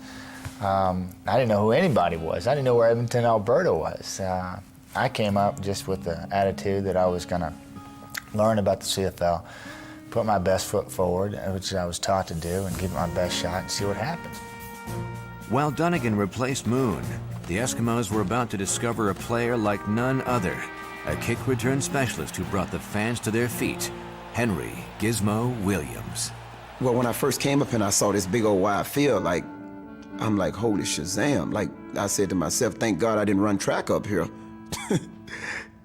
I didn't know who anybody was. I didn't know where Edmonton, Alberta was. I came up just with the attitude that I was going to learn about the CFL, put my best foot forward, which I was taught to do, and give it my best shot and see what happens. While Dunnigan replaced Moon, the Eskimos were about to discover a player like none other, a kick return specialist who brought the fans to their feet, Henry Gizmo Williams. Well, when I first came up and I saw this big old wide field, I'm like, holy Shazam. Like, I said to myself, thank God I didn't run track up here.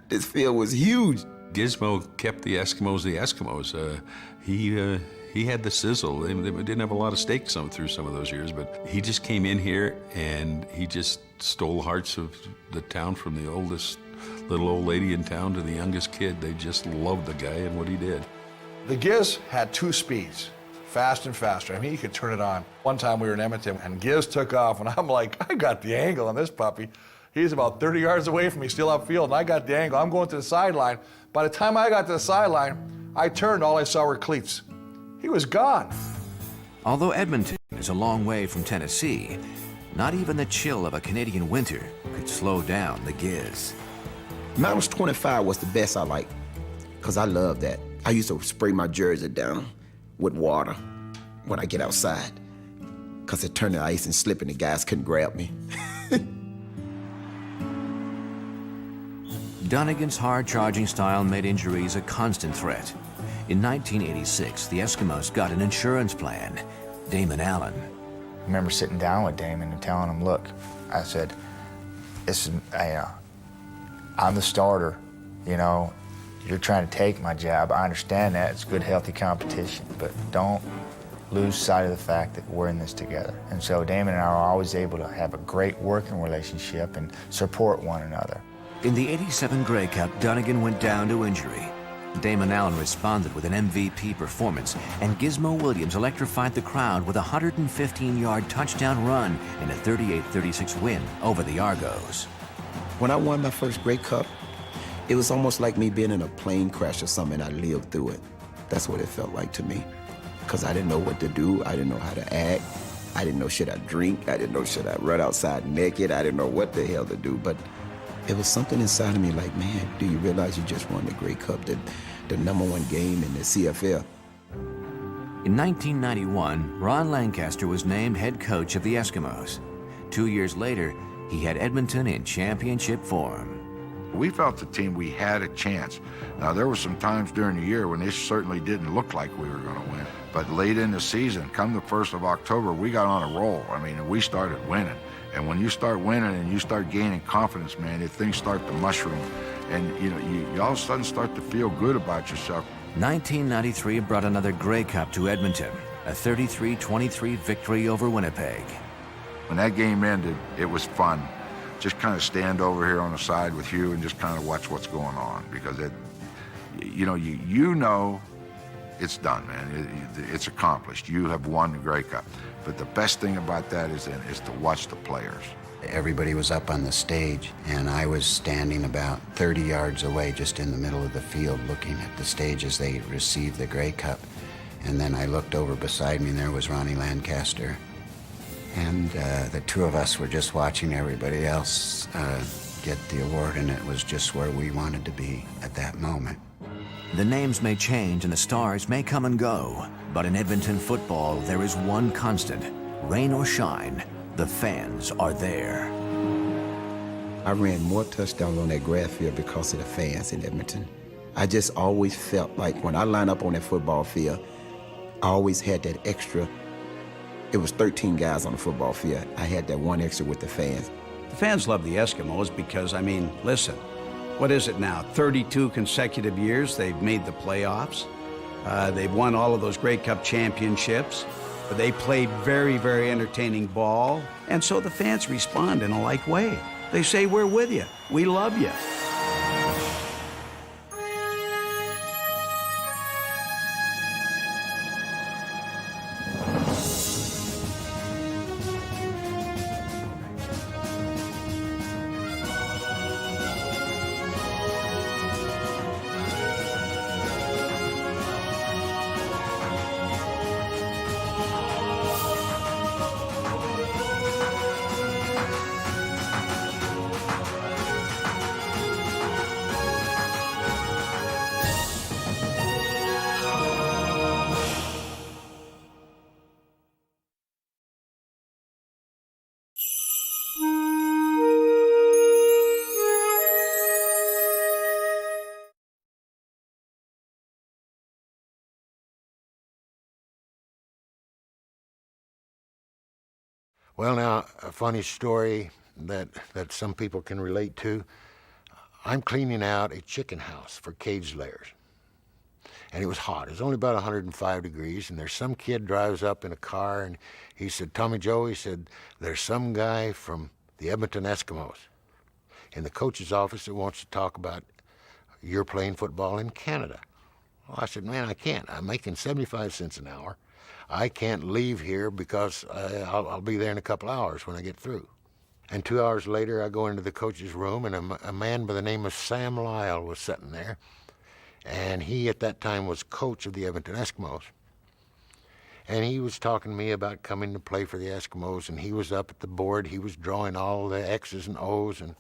This field was huge. Gizmo kept the Eskimos the Eskimos. He had the sizzle. They didn't have a lot of steak through some of those years, but he just came in here and he just stole the hearts of the town, from the oldest little old lady in town to the youngest kid. They just loved the guy and what he did. The Giz had 2 speeds, fast and faster. I mean, you could turn it on. One time we were in Edmonton and Giz took off and I'm like, I got the angle on this puppy. He's about 30 yards away from me, still upfield, and I got the angle. I'm going to the sideline. By the time I got to the sideline, I turned, all I saw were cleats. He was gone. Although Edmonton is a long way from Tennessee, not even the chill of a Canadian winter could slow down the Giz. Minus 25 was the best I liked, because I loved that. I used to spray my jersey down with water when I get outside, because it turned to ice and slip and the guys couldn't grab me. Dunnigan's hard-charging style made injuries a constant threat. In 1986, the Eskimos got an insurance plan. Damon Allen. I remember sitting down with Damon and telling him, look, I said, I'm the starter, you're trying to take my job. I understand that, it's good, healthy competition, but don't lose sight of the fact that we're in this together. And so Damon and I are always able to have a great working relationship and support one another. In the '87 Grey Cup, Dunnigan went down to injury. Damon Allen responded with an MVP performance, and Gizmo Williams electrified the crowd with a 115-yard touchdown run in a 38-36 win over the Argos. When I won my first Grey Cup, it was almost like me being in a plane crash or something. I lived through it. That's what it felt like to me, because I didn't know what to do. I didn't know how to act. I didn't know, should I drink? I didn't know, should I run outside naked? I didn't know what the hell to do, but it was something inside of me like, man, do you realize you just won the Grey Cup, the #1 game in the CFL? In 1991, Ron Lancaster was named head coach of the Eskimos. 2 years later, he had Edmonton in championship form. We felt the team, we had a chance. Now, there were some times during the year when it certainly didn't look like we were going to win. But late in the season, come the 1st of October, we got on a roll. I mean, we started winning. And when you start winning and you start gaining confidence, man, things start to mushroom. And, you all of a sudden start to feel good about yourself. 1993 brought another Grey Cup to Edmonton, a 33-23 victory over Winnipeg. When that game ended, it was fun. Just kind of stand over here on the side with Hugh and just kind of watch what's going on, because you know it's done, man. It's accomplished. You have won the Grey Cup. But the best thing about that is to watch the players. Everybody was up on the stage, and I was standing about 30 yards away, just in the middle of the field, looking at the stage as they received the Grey Cup. And then I looked over beside me, and there was Ronnie Lancaster. And the two of us were just watching everybody else get the award, and it was just where we wanted to be at that moment. The names may change and the stars may come and go, but in Edmonton football, there is one constant. Rain or shine, the fans are there. I ran more touchdowns on that grass field because of the fans in Edmonton. I just always felt like when I lined up on that football field, I always had that extra. It was 13 guys on the football field. I had that one extra with the fans. The fans love the Eskimos because, I mean, listen, what is it now? 32 consecutive years they've made the playoffs. They've won all of those Grey Cup championships. They played very, very entertaining ball. And so the fans respond in a like way. They say, we're with you. We love you. Well, now, a funny story that some people can relate to. I'm cleaning out a chicken house for cage layers. And it was hot. It was only about 105 degrees, and there's some kid drives up in a car, and he said, Tommy Joe, he said, there's some guy from the Edmonton Eskimos in the coach's office that wants to talk about you're playing football in Canada. Well, I said, man, I can't. I'm making 75 cents an hour. I can't leave here because I'll be there in a couple hours when I get through. And 2 hours later, I go into the coach's room, and a man by the name of Sam Lyle was sitting there. And he, at that time, was coach of the Edmonton Eskimos. And he was talking to me about coming to play for the Eskimos, and he was up at the board. He was drawing all the X's and O's and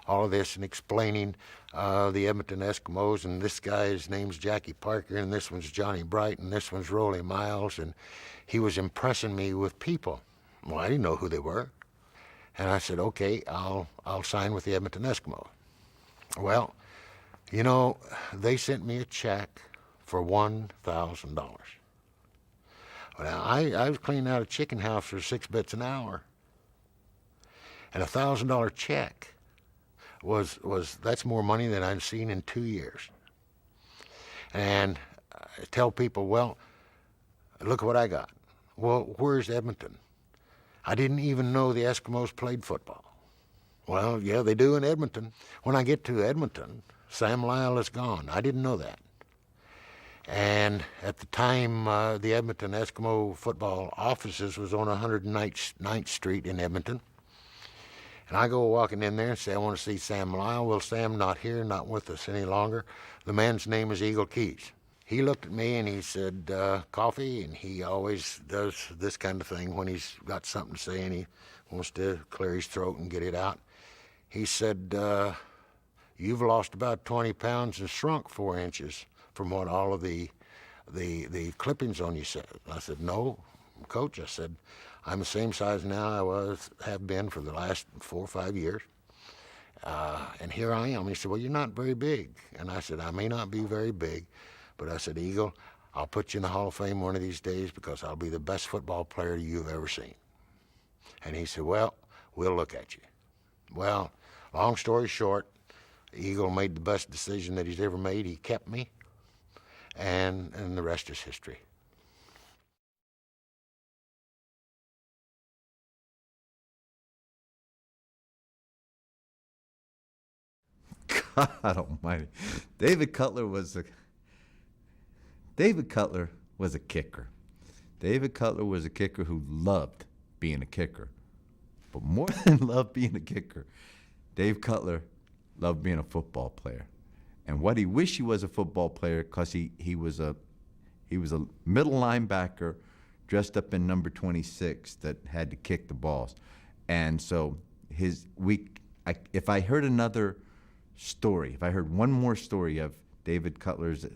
all of this and explaining the Edmonton Eskimos. And this guy's name's Jackie Parker, and this one's Johnny Bright, and this one's Rolly Miles. And he was impressing me with people. Well, I didn't know who they were. And I said, okay, I'll sign with the Edmonton Eskimos. Well, you know, they sent me a check for $1,000. Well, now, I was cleaning out a chicken house for 6 bits an hour. And $1,000 check that's more money than I'd seen in 2 years. And I tell people, well, look what I got. Well, where's Edmonton? I didn't even know the Eskimos played football. Well, yeah, they do in Edmonton. When I get to Edmonton, Sam Lyle is gone. I didn't know that. And at the time, the Edmonton Eskimo football offices was on 109th Street in Edmonton. And I go walking in there and say, I want to see Sam Lyle. Well, Sam not here, not with us any longer. The man's name is Eagle Keys. He looked at me and he said, coffee, and he always does this kind of thing when he's got something to say and he wants to clear his throat and get it out. He said, you've lost about 20 pounds and shrunk 4 inches from what all of the clippings on you said. I said, no, Coach. I said, I'm the same size now I have been for the last 4 or 5 years. And here I am. He said, well, you're not very big. And I said, I may not be very big, but I said, Eagle, I'll put you in the Hall of Fame one of these days because I'll be the best football player you've ever seen. And he said, well, we'll look at you. Well, long story short, Eagle made the best decision that he's ever made. He kept me, and the rest is history. God almighty. David Cutler was David Cutler was a kicker. David Cutler was a kicker who loved being a kicker. But more than loved being a kicker, Dave Cutler loved being a football player. And what he wished he was a football player, because he was a middle linebacker dressed up in number 26 that had to kick the balls. And so if I heard another story, if I heard one more story of David Cutler's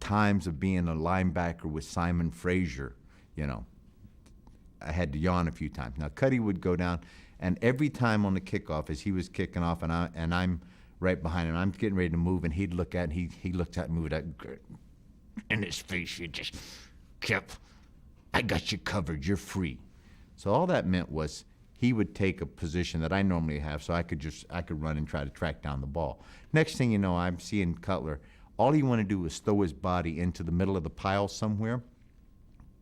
times of being a linebacker with Simon Fraser, I had to yawn a few times. Now, Cuddy would go down, and every time on the kickoff, as he was kicking off, and I'm right behind him, I'm getting ready to move, and he'd look at, and he looked at me with that in his face. He just kept, I got you covered, you're free. So all that meant was he would take a position that I normally have, so I could run and try to track down the ball. Next thing you know, I'm seeing Cutler. All he wanted to do was throw his body into the middle of the pile somewhere.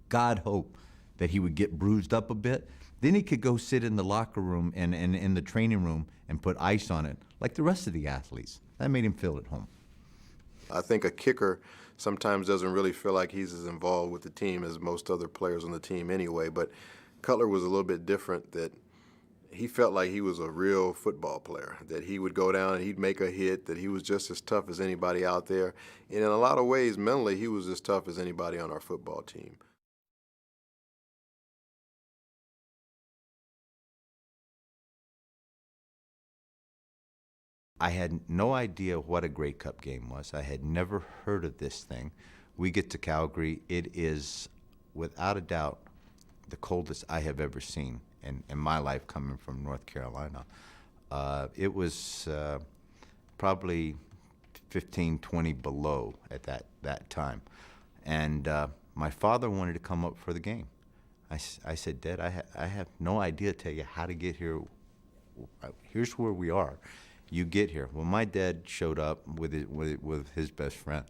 God hope that he would get bruised up a bit. Then he could go sit in the locker room and in the training room and put ice on it, like the rest of the athletes. That made him feel at home. I think a kicker sometimes doesn't really feel like he's as involved with the team as most other players on the team anyway, but Cutler was a little bit different, that he felt like he was a real football player, that he would go down and he'd make a hit, that he was just as tough as anybody out there. And in a lot of ways, mentally, he was as tough as anybody on our football team. I had no idea what a Grey Cup game was. I had never heard of this thing. We get to Calgary. It is, without a doubt, the coldest I have ever seen in my life coming from North Carolina. It was probably 15, 20 below at that time. And my father wanted to come up for the game. I said, Dad, I have no idea to tell you how to get here. Here's where we are. You get here. Well, my dad showed up with his best friend,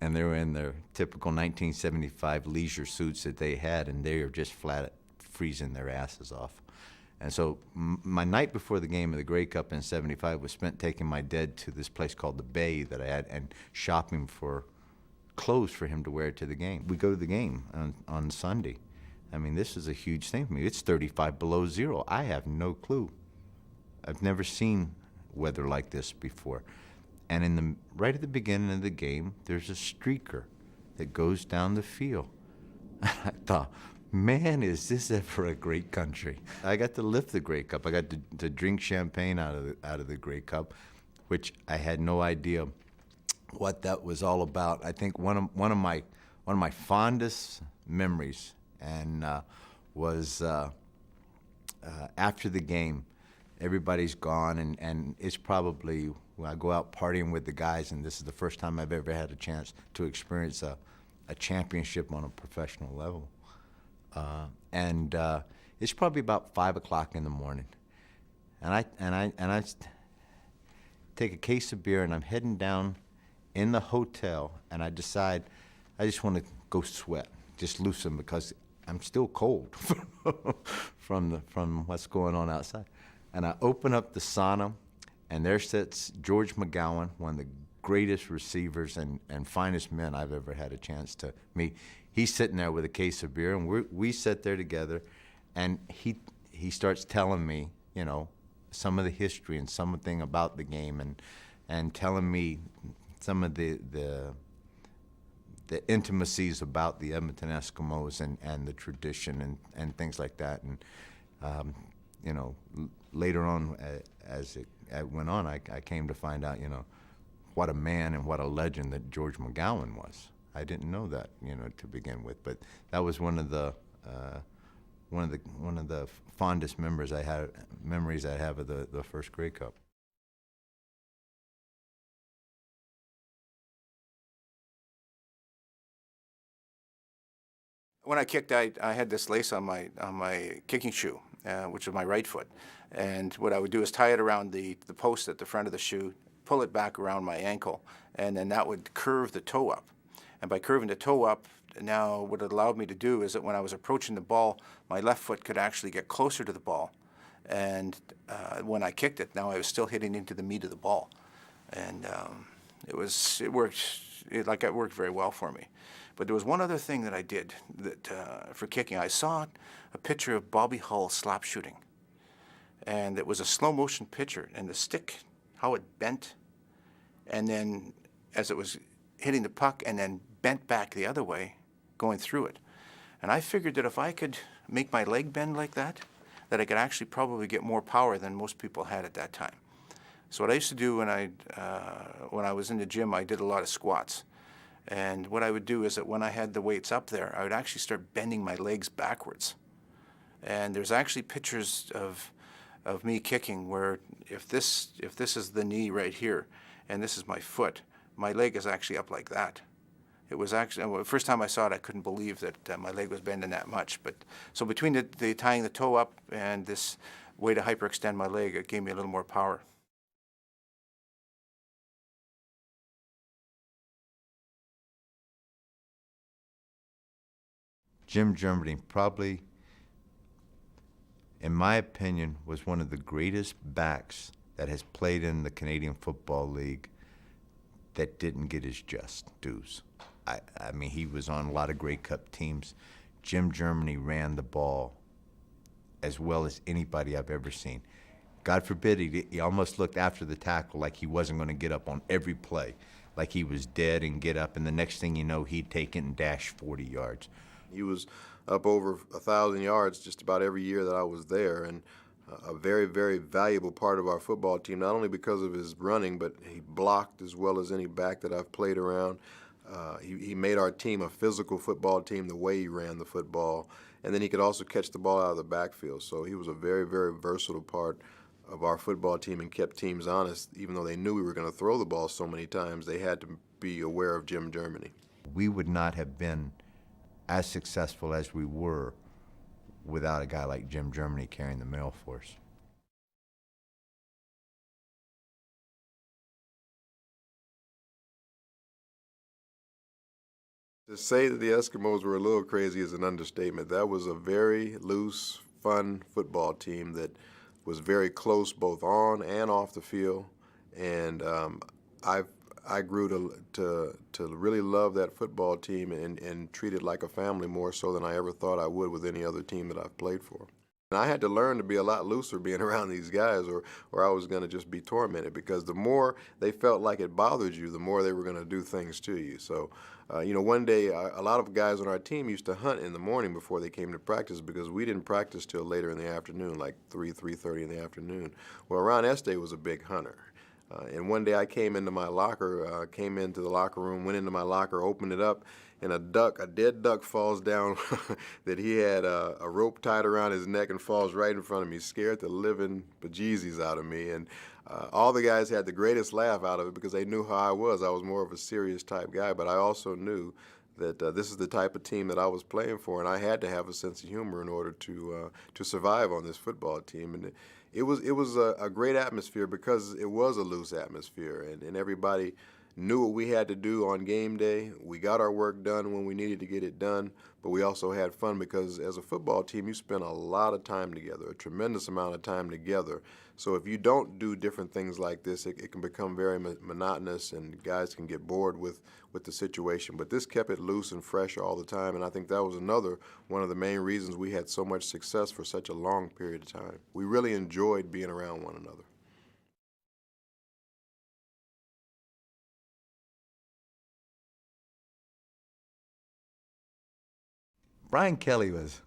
and they were in their typical 1975 leisure suits that they had, and they were just flat freezing their asses off. And so my night before the game of the Grey Cup in '75 was spent taking my dad to this place called the Bay that I had and shopping for clothes for him to wear to the game. We go to the game on Sunday. I mean, this is a huge thing for me. It's 35 below zero. I have no clue. I've never seen weather like this before. And right at the beginning of the game, there's a streaker that goes down the field. I thought, man, is this ever a great country. I got to lift the Grey Cup. I got to drink champagne out of the Grey Cup, which I had no idea what that was all about. I think one of my fondest memories was after the game. Everybody's gone, and it's probably when I go out partying with the guys, and this is the first time I've ever had a chance to experience a championship on a professional level. And it's probably about 5 o'clock in the morning, and I take a case of beer, and I'm heading down in the hotel, and I decide I just want to go sweat, just loosen, because I'm still cold from what's going on outside. And I open up the sauna, and there sits George McGowan, one of the greatest receivers and finest men I've ever had a chance to meet. He's sitting there with a case of beer, and we sit there together, and he starts telling me, some of the history and something about the game, and telling me some of the intimacies about the Edmonton Eskimos and the tradition and things like that. And later on, as it went on, I came to find out, what a man and what a legend that George McGowan was. I didn't know that, to begin with, but that was one of the fondest memories I have of the first Grey Cup. When I kicked, I had this lace on my kicking shoe, which was my right foot. And what I would do is tie it around the post at the front of the shoe, pull it back around my ankle, and then that would curve the toe up. And by curving the toe up, now what it allowed me to do is that when I was approaching the ball, my left foot could actually get closer to the ball. And when I kicked it, now I was still hitting into the meat of the ball. And it worked it worked very well for me. But there was one other thing that I did that for kicking. I saw a picture of Bobby Hull slap shooting, and it was a slow motion picture, and the stick, how it bent, and then as it was hitting the puck, and then bent back the other way, going through it. And I figured that if I could make my leg bend like that I could actually probably get more power than most people had at that time. So what I used to do when I was in the gym, I did a lot of squats. And what I would do is that when I had the weights up there, I would actually start bending my legs backwards. And there's actually pictures of me kicking where if this is the knee right here and this is my foot, my leg is actually up like that. It was actually, well, the first time I saw it, I couldn't believe that my leg was bending that much. But so between the tying the toe up and this way to hyperextend my leg, it gave me a little more power. Jim Germany probably, in my opinion, was one of the greatest backs that has played in the Canadian Football League that didn't get his just dues. I mean, he was on a lot of Grey Cup teams. Jim Germany ran the ball as well as anybody I've ever seen. God forbid, he almost looked after the tackle like he wasn't going to get up on every play, like he was dead and get up, and the next thing you know, he'd take it and dash 40 yards. He was up over 1,000 yards just about every year that I was there, and a very, very valuable part of our football team, not only because of his running, but he blocked as well as any back that I've played around. He made our team a physical football team the way he ran the football, and then he could also catch the ball out of the backfield. So he was a very, very versatile part of our football team and kept teams honest. Even though they knew we were going to throw the ball so many times, they had to be aware of Jim Germany. We would not have been as successful as we were without a guy like Jim Germany carrying the mail for us. To say that the Eskimos were a little crazy is an understatement. That was a very loose, fun football team that was very close both on and off the field. And I grew to really love that football team and treat it like a family more so than I ever thought I would with any other team that I've played for. And I had to learn to be a lot looser being around these guys or I was going to just be tormented, because the more they felt like it bothered you, the more they were going to do things to you. So, one day a lot of guys on our team used to hunt in the morning before they came to practice, because we didn't practice till later in the afternoon, like 3:30 in the afternoon. Well, Ron Este was a big hunter. And one day I came into the locker room, went into my locker, opened it up, and a dead duck falls down that he had a rope tied around his neck and falls right in front of me, scared the living bejesus out of me. And all the guys had the greatest laugh out of it because they knew how I was. I was more of a serious type guy, but I also knew that this is the type of team that I was playing for, and I had to have a sense of humor in order to survive on this football team. And it was a great atmosphere because it was a loose atmosphere, and everybody knew what we had to do on game day. We got our work done when we needed to get it done, but we also had fun because as a football team, you spend a lot of time together, a tremendous amount of time together. So if you don't do different things like this, it can become very monotonous and guys can get bored with the situation. But this kept it loose and fresh all the time, and I think that was one of the main reasons we had so much success for such a long period of time. We really enjoyed being around one another. Brian Kelly was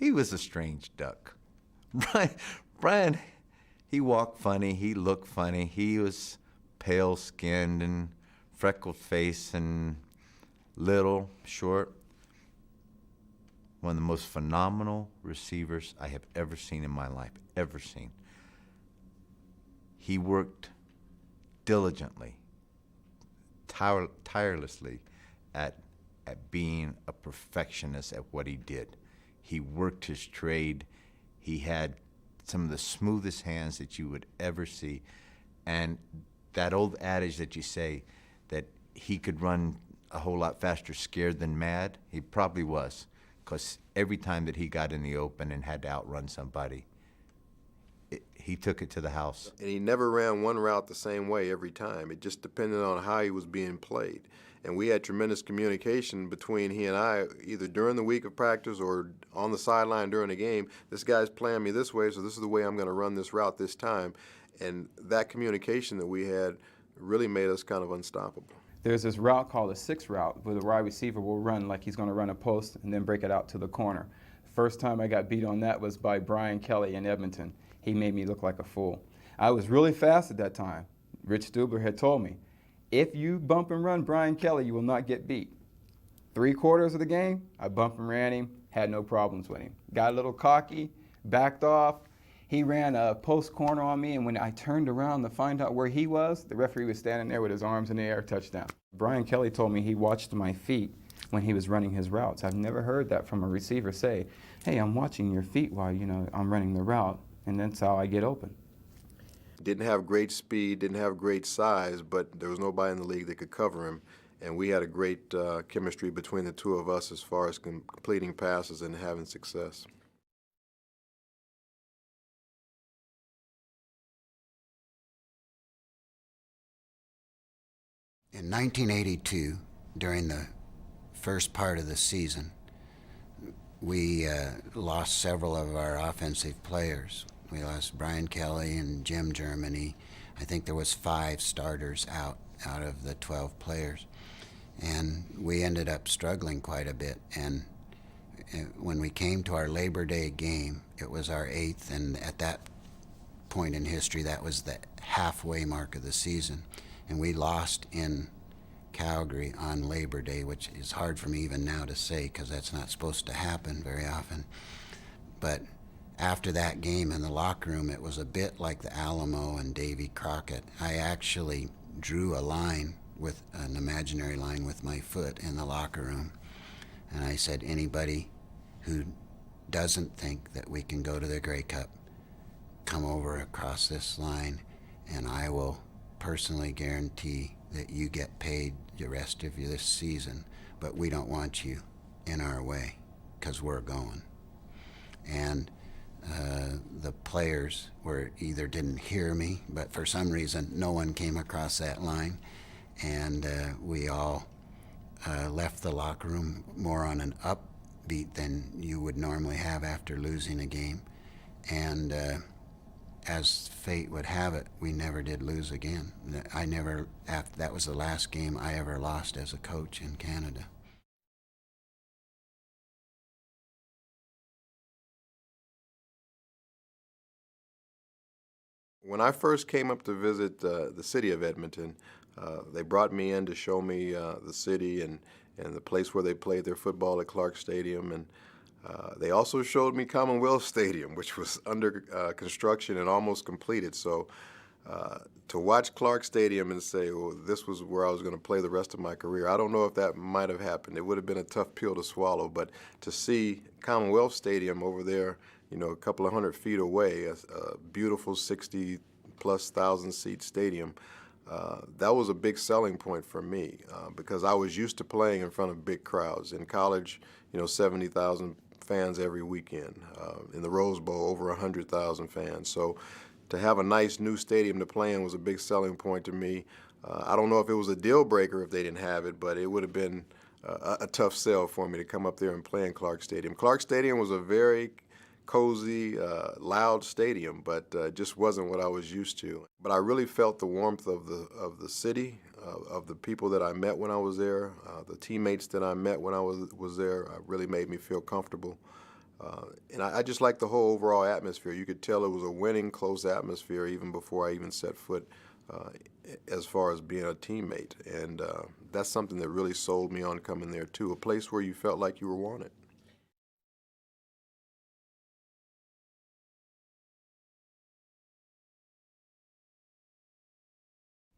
a strange duck. Brian, he walked funny, he looked funny, he was pale-skinned and freckled face and little, short. One of the most phenomenal receivers I have ever seen in my life, ever seen. He worked diligently, tirelessly at being a perfectionist at what he did. He worked his trade. He had some of the smoothest hands that you would ever see. And that old adage that you say that he could run a whole lot faster scared than mad, he probably was, because every time that he got in the open and had to outrun somebody, he took it to the house. And he never ran one route the same way every time. It just depended on how he was being played. And we had tremendous communication between he and I, either during the week of practice or on the sideline during the game. This guy's playing me this way, so this is the way I'm going to run this route this time. And that communication that we had really made us kind of unstoppable. There's this route called a 6 route where the wide receiver will run like he's going to run a post and then break it out to the corner. First time I got beat on that was by Brian Kelly in Edmonton. He made me look like a fool. I was really fast at that time. Rich Stubler had told me, if you bump and run Brian Kelly, you will not get beat. 3/4 of the game, I bumped and ran him, had no problems with him. Got a little cocky, backed off. He ran a post corner on me, and when I turned around to find out where he was, the referee was standing there with his arms in the air, touchdown. Brian Kelly told me he watched my feet when he was running his routes. I've never heard that from a receiver say, hey, I'm watching your feet while I'm running the route, and that's how I get open. Didn't have great speed, didn't have great size, but there was nobody in the league that could cover him. And we had a great chemistry between the two of us as far as completing passes and having success. In 1982, during the first part of the season, we lost several of our offensive players. We lost Brian Kelly and Jim Germany. I think there was 5 starters out of the 12 players. And we ended up struggling quite a bit. And when we came to our Labor Day game, it was our 8th, and at that point in history, that was the halfway mark of the season. And we lost in Calgary on Labor Day, which is hard for me even now to say because that's not supposed to happen very often. But after that game in the locker room, it was a bit like the Alamo and Davy Crockett. I actually drew a line, with an imaginary line with my foot in the locker room. And I said, anybody who doesn't think that we can go to the Grey Cup, come over across this line, and I will personally guarantee that you get paid the rest of this season, but we don't want you in our way because we're going. And the players either didn't hear me, but for some reason no one came across that line, and we all left the locker room more on an upbeat than you would normally have after losing a game. And as fate would have it, we never did lose again. That was the last game I ever lost as a coach in Canada. When I first came up to visit the city of Edmonton, they brought me in to show me the city and the place where they played their football at Clark Stadium. And they also showed me Commonwealth Stadium, which was under construction and almost completed. So to watch Clark Stadium and say, well, this was where I was going to play the rest of my career, I don't know if that might have happened. It would have been a tough pill to swallow. But to see Commonwealth Stadium over there, a couple of 100 feet away, a beautiful 60-plus thousand seat stadium, that was a big selling point for me because I was used to playing in front of big crowds. In college, 70,000 fans every weekend. In the Rose Bowl, over 100,000 fans. So to have a nice new stadium to play in was a big selling point to me. I don't know if it was a deal breaker if they didn't have it, but it would have been a tough sell for me to come up there and play in Clark Stadium. Clark Stadium was a very cozy, loud stadium, but just wasn't what I was used to. But I really felt the warmth of the city, of the people that I met when I was there, the teammates that I met when I was there. Really made me feel comfortable. And I just liked the whole overall atmosphere. You could tell it was a winning, close atmosphere even before I even set foot as far as being a teammate. And that's something that really sold me on coming there too, a place where you felt like you were wanted.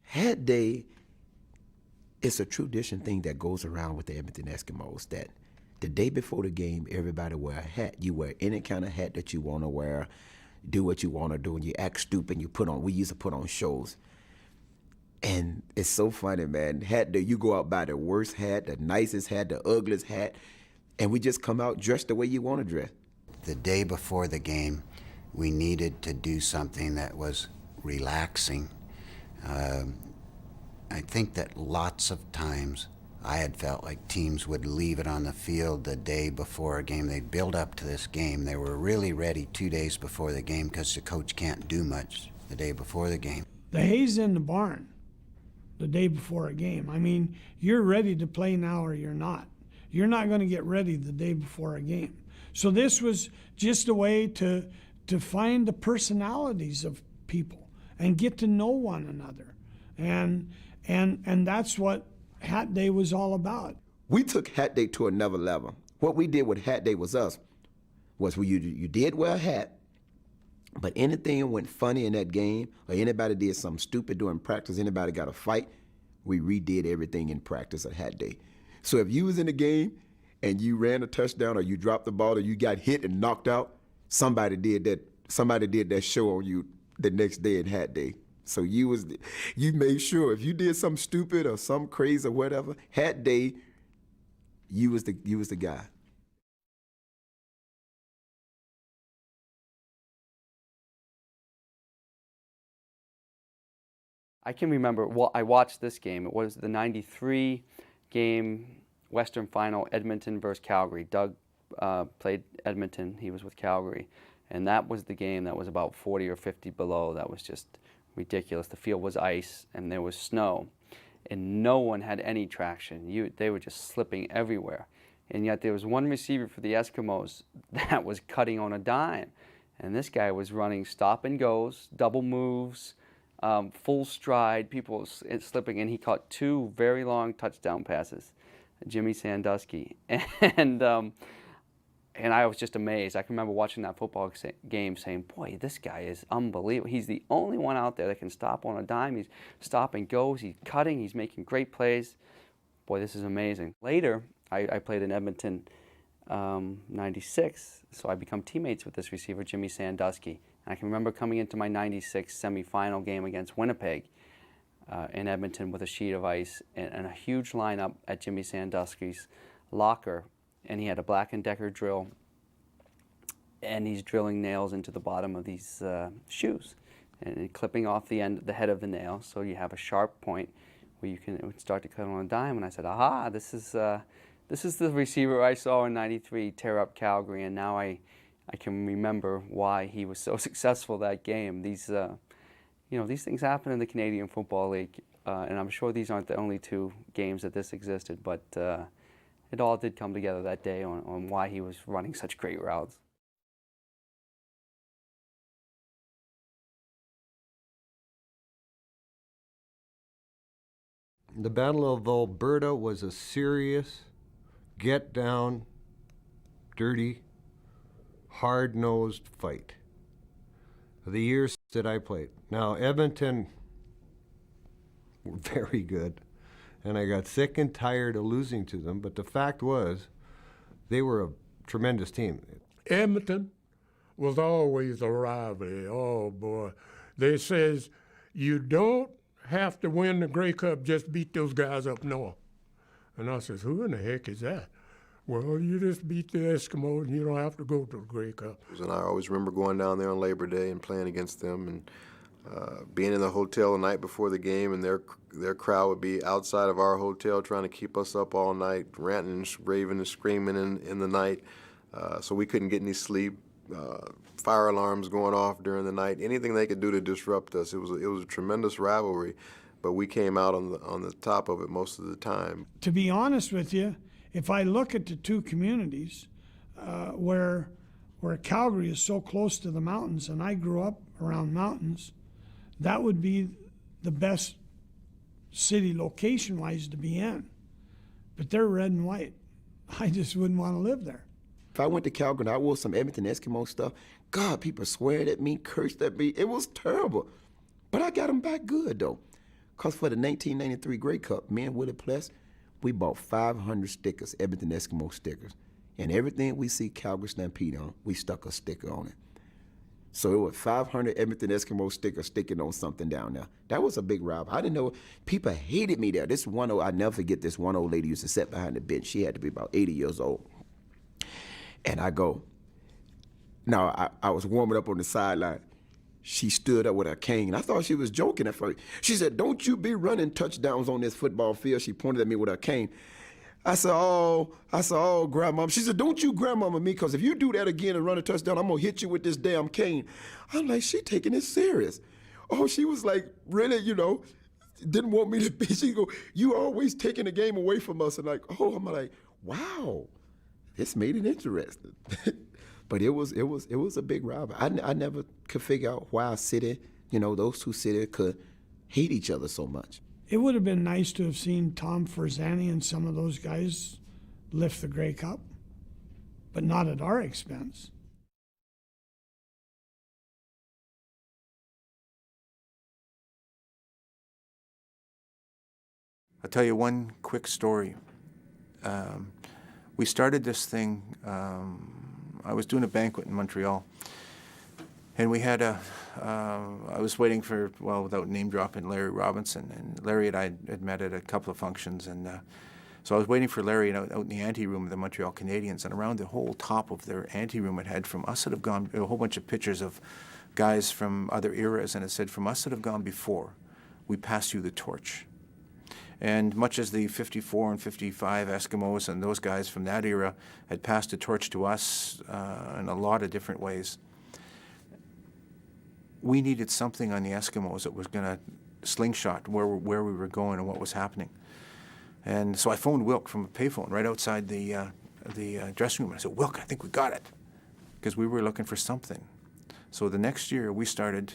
Hat Day is a tradition thing that goes around with the Edmonton Eskimos, that the day before the game, everybody wear a hat. You wear any kind of hat that you want to wear, do what you want to do, and you act stupid, we used to put on shows. And it's so funny, man. Hat Day, you go out buy the worst hat, the nicest hat, the ugliest hat, and we just come out dressed the way you want to dress. The day before the game, we needed to do something that was relaxing. I think that lots of times I had felt like teams would leave it on the field the day before a game. They'd build up to this game. They were really ready 2 days before the game because the coach can't do much the day before the game. The hay's in the barn the day before a game. I mean, you're ready to play now or you're not. You're not going to get ready the day before a game. So this was just a way to find the personalities of people and get to know one another. And that's what Hat Day was all about. We took Hat Day to another level. What we did with Hat Day was you did wear a hat, but anything went funny in that game, or anybody did something stupid during practice, anybody got a fight, we redid everything in practice at Hat Day. So if you was in the game and you ran a touchdown or you dropped the ball or you got hit and knocked out, somebody did that show on you the next day at Hat Day. So you made sure if you did something stupid or something crazy or whatever, Hat Day, you was the guy. I can remember, I watched this game. It was the '93 game, Western Final, Edmonton versus Calgary. Doug played Edmonton. He was with Calgary. And that was the game that was about 40 or 50 below. That was just ridiculous. The field was ice and there was snow. And no one had any traction. They were just slipping everywhere. And yet there was one receiver for the Eskimos that was cutting on a dime. And this guy was running stop and goes, double moves, full stride, people slipping, and he caught 2 very long touchdown passes, Jimmy Sandusky. And I was just amazed. I can remember watching that football game saying, boy, this guy is unbelievable. He's the only one out there that can stop on a dime. He's stop and goes, he's cutting, he's making great plays. Boy, this is amazing. Later, I played in Edmonton '96, so I become teammates with this receiver, Jimmy Sandusky. And I can remember coming into my '96 semifinal game against Winnipeg in Edmonton with a sheet of ice and a huge lineup at Jimmy Sandusky's locker. And he had a Black & Decker drill, and he's drilling nails into the bottom of these shoes and clipping off the head of the nail, so you have a sharp point where you can start to cut on a dime. And I said, aha, this is the receiver I saw in '93 tear up Calgary, and now I can remember why he was so successful that game. These things happen in the Canadian Football League, and I'm sure these aren't the only 2 games that this existed, but it all did come together that day on why he was running such great routes. The Battle of Alberta was a serious, get-down, dirty, hard-nosed fight. The years that I played. Now, Edmonton were very good, and I got sick and tired of losing to them, but the fact was, they were a tremendous team. Edmonton was always a rivalry. Oh, boy. They says, you don't have to win the Grey Cup, just beat those guys up north. And I says, who in the heck is that? Well, you just beat the Eskimos, and you don't have to go to the Grey Cup. And I always remember going down there on Labor Day and playing against them, and being in the hotel the night before the game, and their crowd would be outside of our hotel trying to keep us up all night, ranting and raving and screaming in the night, so we couldn't get any sleep. Fire alarms going off during the night, anything they could do to disrupt us. It was a tremendous rivalry, but we came out on the top of it most of the time. To be honest with you, if I look at the 2 communities where Calgary is so close to the mountains, and I grew up around mountains, that would be the best city location-wise to be in. But they're red and white. I just wouldn't want to live there. If I went to Calgary and I wore some Edmonton Eskimo stuff, God, people swearing at me, cursed at me. It was terrible. But I got them back good, though. Because for the 1993 Grey Cup, me and Willie Pless, we bought 500 stickers, Edmonton Eskimo stickers. And everything we see Calgary Stampede on, we stuck a sticker on it. So it was 500 Edmonton Eskimo stickers sticking on something down there. That was a big rival. I didn't know, people hated me there. This one I never forget, this one old lady used to sit behind the bench. She had to be about 80 years old. And I go, Now, I was warming up on the sideline. She stood up with her cane. I thought she was joking at first. She said, "Don't you be running touchdowns on this football field." She pointed at me with her cane. I said, oh, grandmama. She said, "Don't you grandmama me, because if you do that again and run a touchdown, I'm going to hit you with this damn cane." I'm like, she taking it serious. Oh, she was like, really, didn't want me to be. She go, "You always taking the game away from us." And I'm like, wow, this made it interesting. But it was a big rivalry. I never could figure out why a city, those two cities could hate each other so much. It would have been nice to have seen Tom Forzani and some of those guys lift the Grey Cup, but not at our expense. I'll tell you one quick story. We started this thing, I was doing a banquet in Montreal, and we had I was waiting for, without name dropping, Larry Robinson, and Larry and I had met at a couple of functions, and so I was waiting for Larry out in the anteroom of the Montreal Canadiens, and around the whole top of their anteroom it had from us that have gone, a whole bunch of pictures of guys from other eras, and it said, "From us that have gone before, we pass you the torch." And much as the 54 and 55 Eskimos and those guys from that era had passed the torch to us in a lot of different ways, we needed something on the Eskimos that was going to slingshot where we were going and what was happening. And so I phoned Wilk from a payphone right outside the dressing room. I said, "Wilk, I think we got it," because we were looking for something. So the next year we started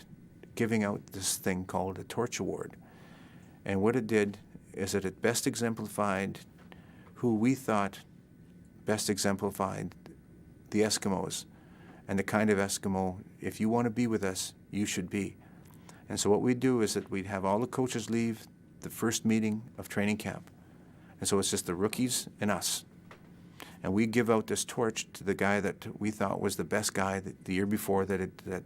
giving out this thing called a Torch Award. And what it did is that it best exemplified who we thought best exemplified the Eskimos and the kind of Eskimo, if you want to be with us, you should be. And so what we'd do is that we'd have all the coaches leave the first meeting of training camp. And so it's just the rookies and us. And we give out this torch to the guy that we thought was the best guy the year before that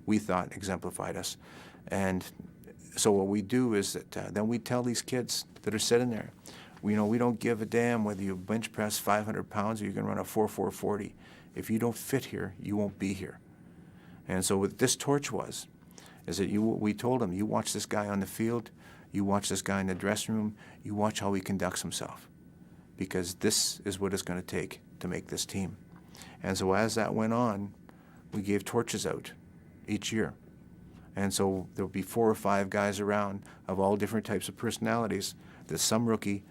we thought exemplified us. And so what we do is that then we tell these kids that are sitting there, we don't give a damn whether you bench press 500 pounds or you can run a 4.40. If you don't fit here, you won't be here. And so what this torch is that we told them, you watch this guy on the field, you watch this guy in the dressing room, you watch how he conducts himself, because this is what it's going to take to make this team. And so as that went on, we gave torches out each year. And so there'll be 4 or 5 guys around of all different types of personalities that some rookie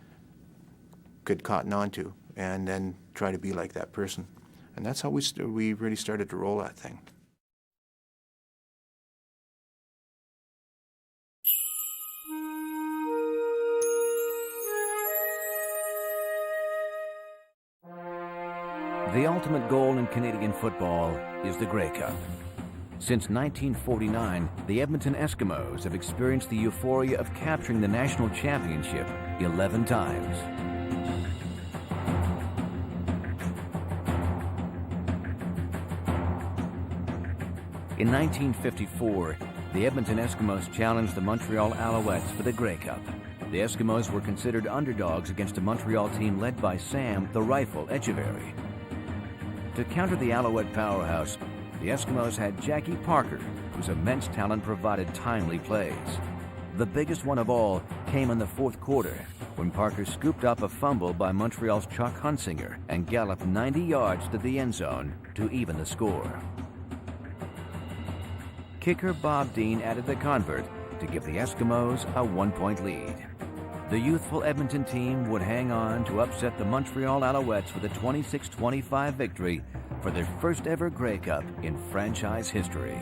could cotton on to and then try to be like that person. And that's how we really started to roll that thing. The ultimate goal in Canadian football is the Grey Cup. Since 1949, the Edmonton Eskimos have experienced the euphoria of capturing the national championship 11 times. In 1954, the Edmonton Eskimos challenged the Montreal Alouettes for the Grey Cup. The Eskimos were considered underdogs against a Montreal team led by Sam the Rifle Echeverry. To counter the Alouette powerhouse, the Eskimos had Jackie Parker, whose immense talent provided timely plays. The biggest one of all came in the fourth quarter, when Parker scooped up a fumble by Montreal's Chuck Hunsinger and galloped 90 yards to the end zone to even the score. Kicker Bob Dean added the convert to give the Eskimos a 1-point lead. The youthful Edmonton team would hang on to upset the Montreal Alouettes with a 26-25 victory for their first ever Grey Cup in franchise history.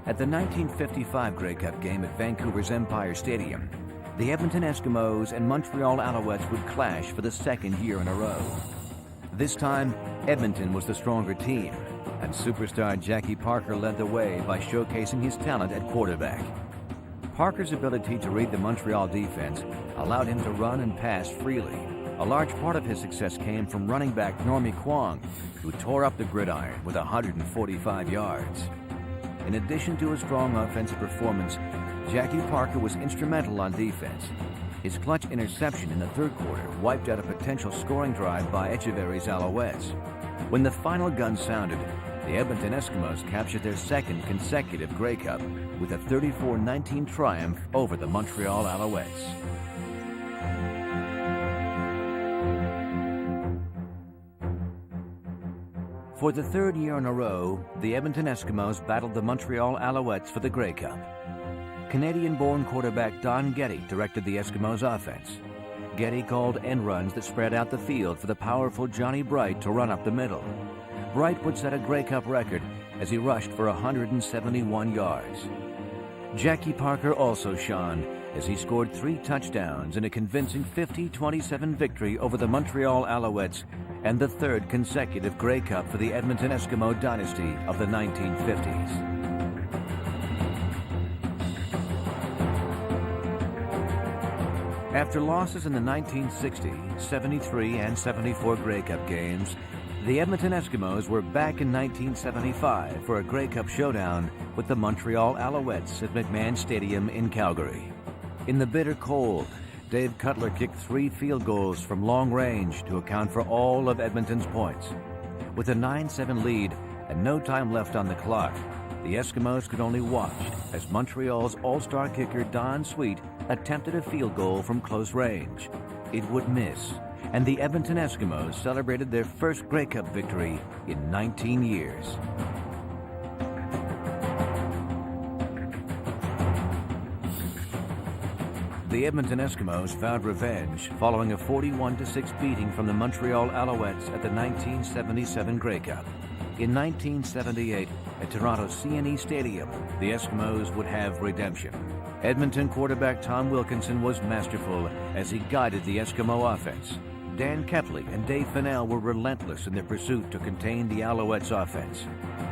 At the 1955 Grey Cup game at Vancouver's Empire Stadium, the Edmonton Eskimos and Montreal Alouettes would clash for the second year in a row. This time, Edmonton was the stronger team, and superstar Jackie Parker led the way by showcasing his talent at quarterback. Parker's ability to read the Montreal defense allowed him to run and pass freely. A large part of his success came from running back Normie Kwong, who tore up the gridiron with 145 yards. In addition to his strong offensive performance, Jackie Parker was instrumental on defense. His clutch interception in the third quarter wiped out a potential scoring drive by Echeverry's Alouettes. When the final gun sounded, the Edmonton Eskimos captured their second consecutive Grey Cup with a 34-19 triumph over the Montreal Alouettes. For the third year in a row, the Edmonton Eskimos battled the Montreal Alouettes for the Grey Cup. Canadian-born quarterback Don Getty directed the Eskimos' offense. Getty called end runs that spread out the field for the powerful Johnny Bright to run up the middle. Bright would set a Grey Cup record as he rushed for 171 yards. Jackie Parker also shone as he scored 3 touchdowns in a convincing 50-27 victory over the Montreal Alouettes and the third consecutive Grey Cup for the Edmonton Eskimo dynasty of the 1950s. After losses in the 1960, 73, and 74 Grey Cup games, the Edmonton Eskimos were back in 1975 for a Grey Cup showdown with the Montreal Alouettes at McMahon Stadium in Calgary. In the bitter cold, Dave Cutler kicked 3 field goals from long range to account for all of Edmonton's points. With a 9-7 lead and no time left on the clock, the Eskimos could only watch as Montreal's all-star kicker Don Sweet attempted a field goal from close range. It would miss, and the Edmonton Eskimos celebrated their first Grey Cup victory in 19 years. The Edmonton Eskimos vowed revenge following a 41-6 beating from the Montreal Alouettes at the 1977 Grey Cup. In 1978, at Toronto CNE Stadium, the Eskimos would have redemption. Edmonton quarterback Tom Wilkinson was masterful as he guided the Eskimo offense. Dan Kepley and Dave Fennell were relentless in their pursuit to contain the Alouettes' offense.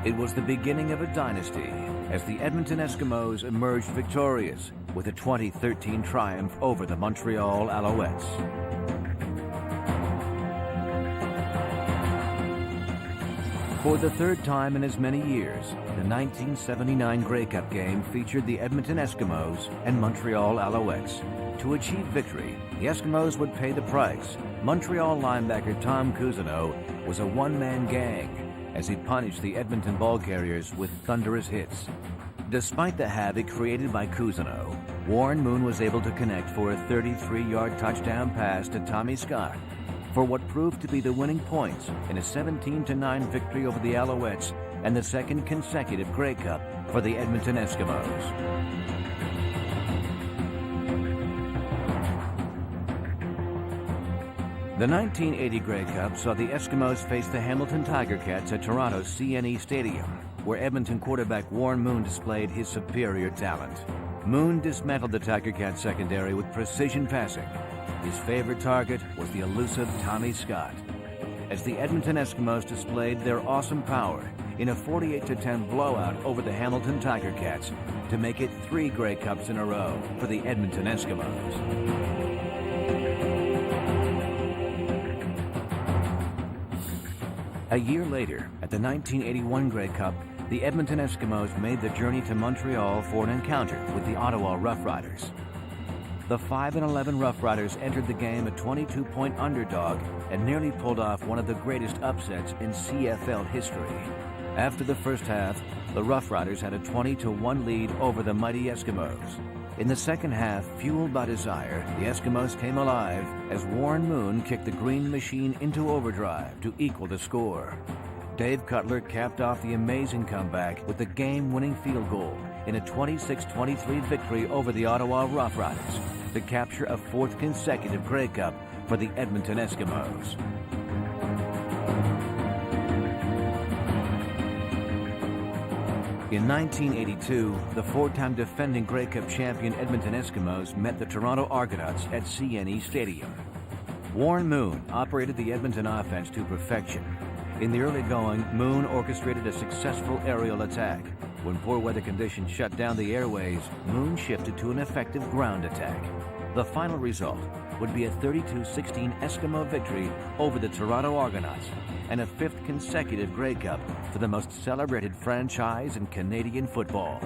It was the beginning of a dynasty as the Edmonton Eskimos emerged victorious with a 2013 triumph over the Montreal Alouettes. For the third time in as many years, the 1979 Grey Cup game featured the Edmonton Eskimos and Montreal Alouettes. To achieve victory, the Eskimos would pay the price. Montreal linebacker Tom Cousineau was a one-man gang as he punished the Edmonton ball carriers with thunderous hits. Despite the havoc created by Cousineau, Warren Moon was able to connect for a 33-yard touchdown pass to Tommy Scott for what proved to be the winning points in a 17-9 victory over the Alouettes and the second consecutive Grey Cup for the Edmonton Eskimos. The 1980 Grey Cup saw the Eskimos face the Hamilton Tiger Cats at Toronto's CNE Stadium, where Edmonton quarterback Warren Moon displayed his superior talent. Moon dismantled the Tiger Cats secondary with precision passing. His favorite target was the elusive Tommy Scott. As the Edmonton Eskimos displayed their awesome power in a 48-10 blowout over the Hamilton Tiger Cats to make it 3 Grey Cups in a row for the Edmonton Eskimos. A year later, at the 1981 Grey Cup, the Edmonton Eskimos made the journey to Montreal for an encounter with the Ottawa Rough Riders. The 5-11 Rough Riders entered the game a 22-point underdog and nearly pulled off one of the greatest upsets in CFL history. After the first half, the Rough Riders had a 20-1 lead over the mighty Eskimos. In the second half, fueled by desire, the Eskimos came alive as Warren Moon kicked the Green Machine into overdrive to equal the score. Dave Cutler capped off the amazing comeback with the game-winning field goal in a 26-23 victory over the Ottawa Rough Riders to capture a 4th consecutive Grey Cup for the Edmonton Eskimos. In 1982, the 4-time defending Grey Cup champion Edmonton Eskimos met the Toronto Argonauts at CNE Stadium. Warren Moon operated the Edmonton offense to perfection. In the early going, Moon orchestrated a successful aerial attack. When poor weather conditions shut down the airways, Moon shifted to an effective ground attack. The final result would be a 32-16 Eskimo victory over the Toronto Argonauts and a 5th consecutive Grey Cup for the most celebrated franchise in Canadian football.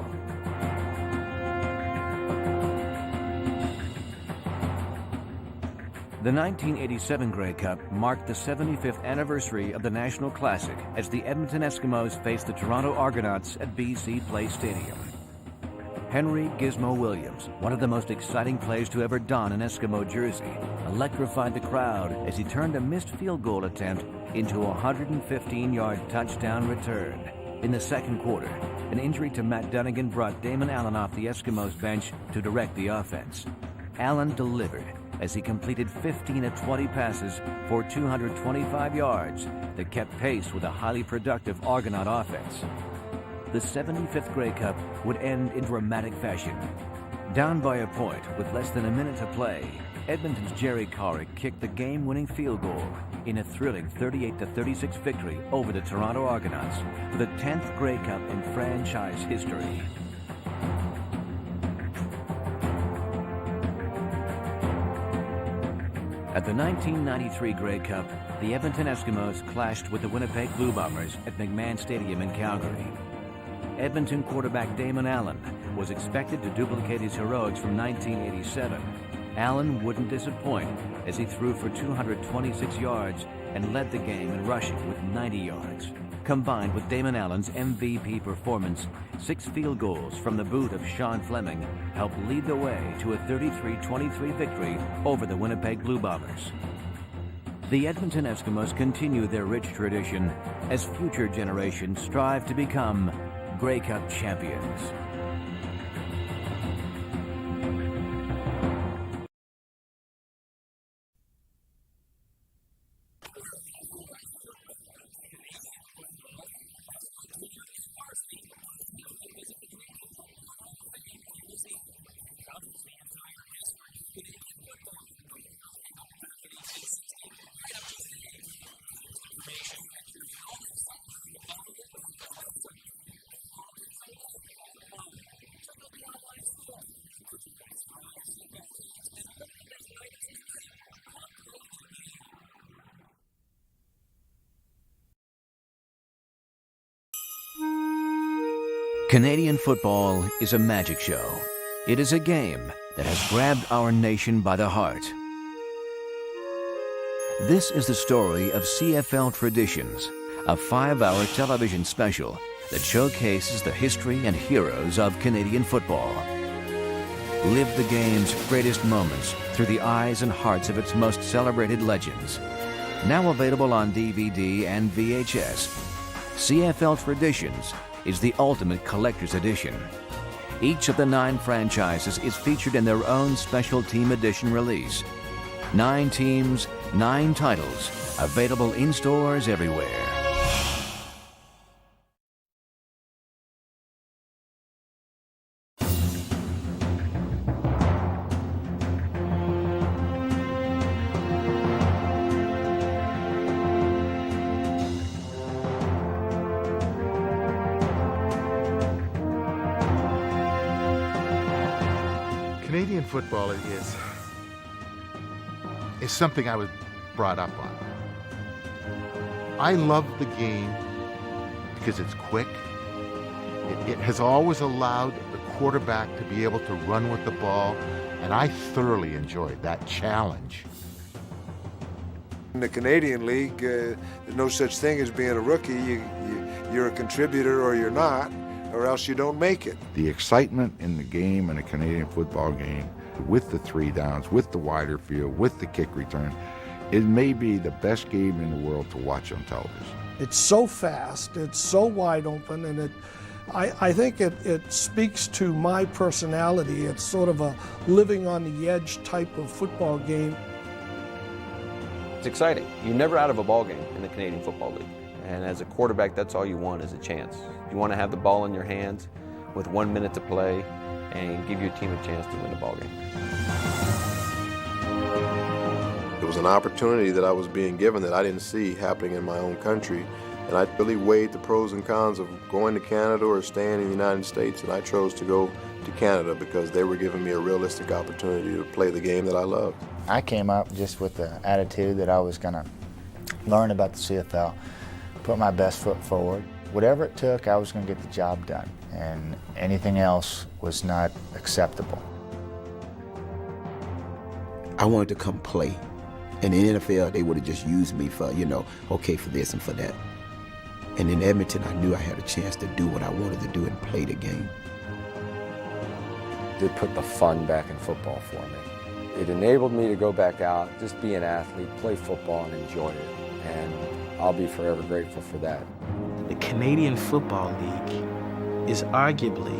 The 1987 Grey Cup marked the 75th anniversary of the National Classic as the Edmonton Eskimos faced the Toronto Argonauts at BC Place Stadium. Henry Gizmo Williams, one of the most exciting plays to ever don an Eskimo jersey, electrified the crowd as he turned a missed field goal attempt into a 115-yard touchdown return. In the second quarter, an injury to Matt Dunnigan brought Damon Allen off the Eskimos bench to direct the offense. Allen delivered as he completed 15 of 20 passes for 225 yards that kept pace with a highly productive Argonaut offense. The 75th Grey Cup would end in dramatic fashion. Down by a point with less than a minute to play, Edmonton's Jerry Corrick kicked the game-winning field goal in a thrilling 38-36 victory over the Toronto Argonauts for the 10th Grey Cup in franchise history. At the 1993 Grey Cup, the Edmonton Eskimos clashed with the Winnipeg Blue Bombers at McMahon Stadium in Calgary. Edmonton quarterback Damon Allen was expected to duplicate his heroics from 1987. Allen wouldn't disappoint as he threw for 226 yards and led the game in rushing with 90 yards. Combined with Damon Allen's MVP performance, 6 field goals from the boot of Sean Fleming helped lead the way to a 33-23 victory over the Winnipeg Blue Bombers. The Edmonton Eskimos continue their rich tradition as future generations strive to become Grey Cup champions. Canadian football is a magic show. It is a game that has grabbed our nation by the heart. This is the story of CFL Traditions, a 5-hour television special that showcases the history and heroes of Canadian football. Live the game's greatest moments through the eyes and hearts of its most celebrated legends. Now available on DVD and VHS, CFL Traditions is the ultimate collector's edition. Each of the 9 franchises is featured in their own special team edition release. 9 teams, 9 titles, available in stores everywhere. Canadian football is something I was brought up on. I love the game because it's quick. It has always allowed the quarterback to be able to run with the ball, and I thoroughly enjoyed that challenge. In the Canadian League, there's no such thing as being a rookie. You're a contributor or you're not, or else you don't make it. The excitement in the game, in a Canadian football game, with the 3 downs, with the wider field, with the kick return, it may be the best game in the world to watch on television. It's so fast, it's so wide open, and I think it speaks to my personality. It's sort of a living on the edge type of football game. It's exciting. You're never out of a ball game in the Canadian Football League. And as a quarterback, that's all you want is a chance. You want to have the ball in your hands with 1 minute to play and give your team a chance to win the ball game. It was an opportunity that I was being given that I didn't see happening in my own country. And I really weighed the pros and cons of going to Canada or staying in the United States, and I chose to go to Canada because they were giving me a realistic opportunity to play the game that I loved. I came up just with the attitude that I was going to learn about the CFL, put my best foot forward. Whatever it took, I was going to get the job done, and anything else was not acceptable. I wanted to come play In the NFL, they would have just used me for, okay, for this and for that. And in Edmonton, I knew I had a chance to do what I wanted to do and play the game. It put the fun back in football for me. It enabled me to go back out, just be an athlete, play football, and enjoy it. And I'll be forever grateful for that. The Canadian Football League is arguably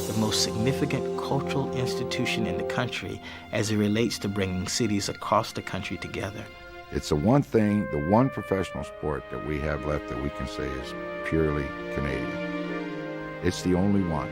the most significant cultural institution in the country as it relates to bringing cities across the country together. It's the one thing, the one professional sport that we have left that we can say is purely Canadian. It's the only one.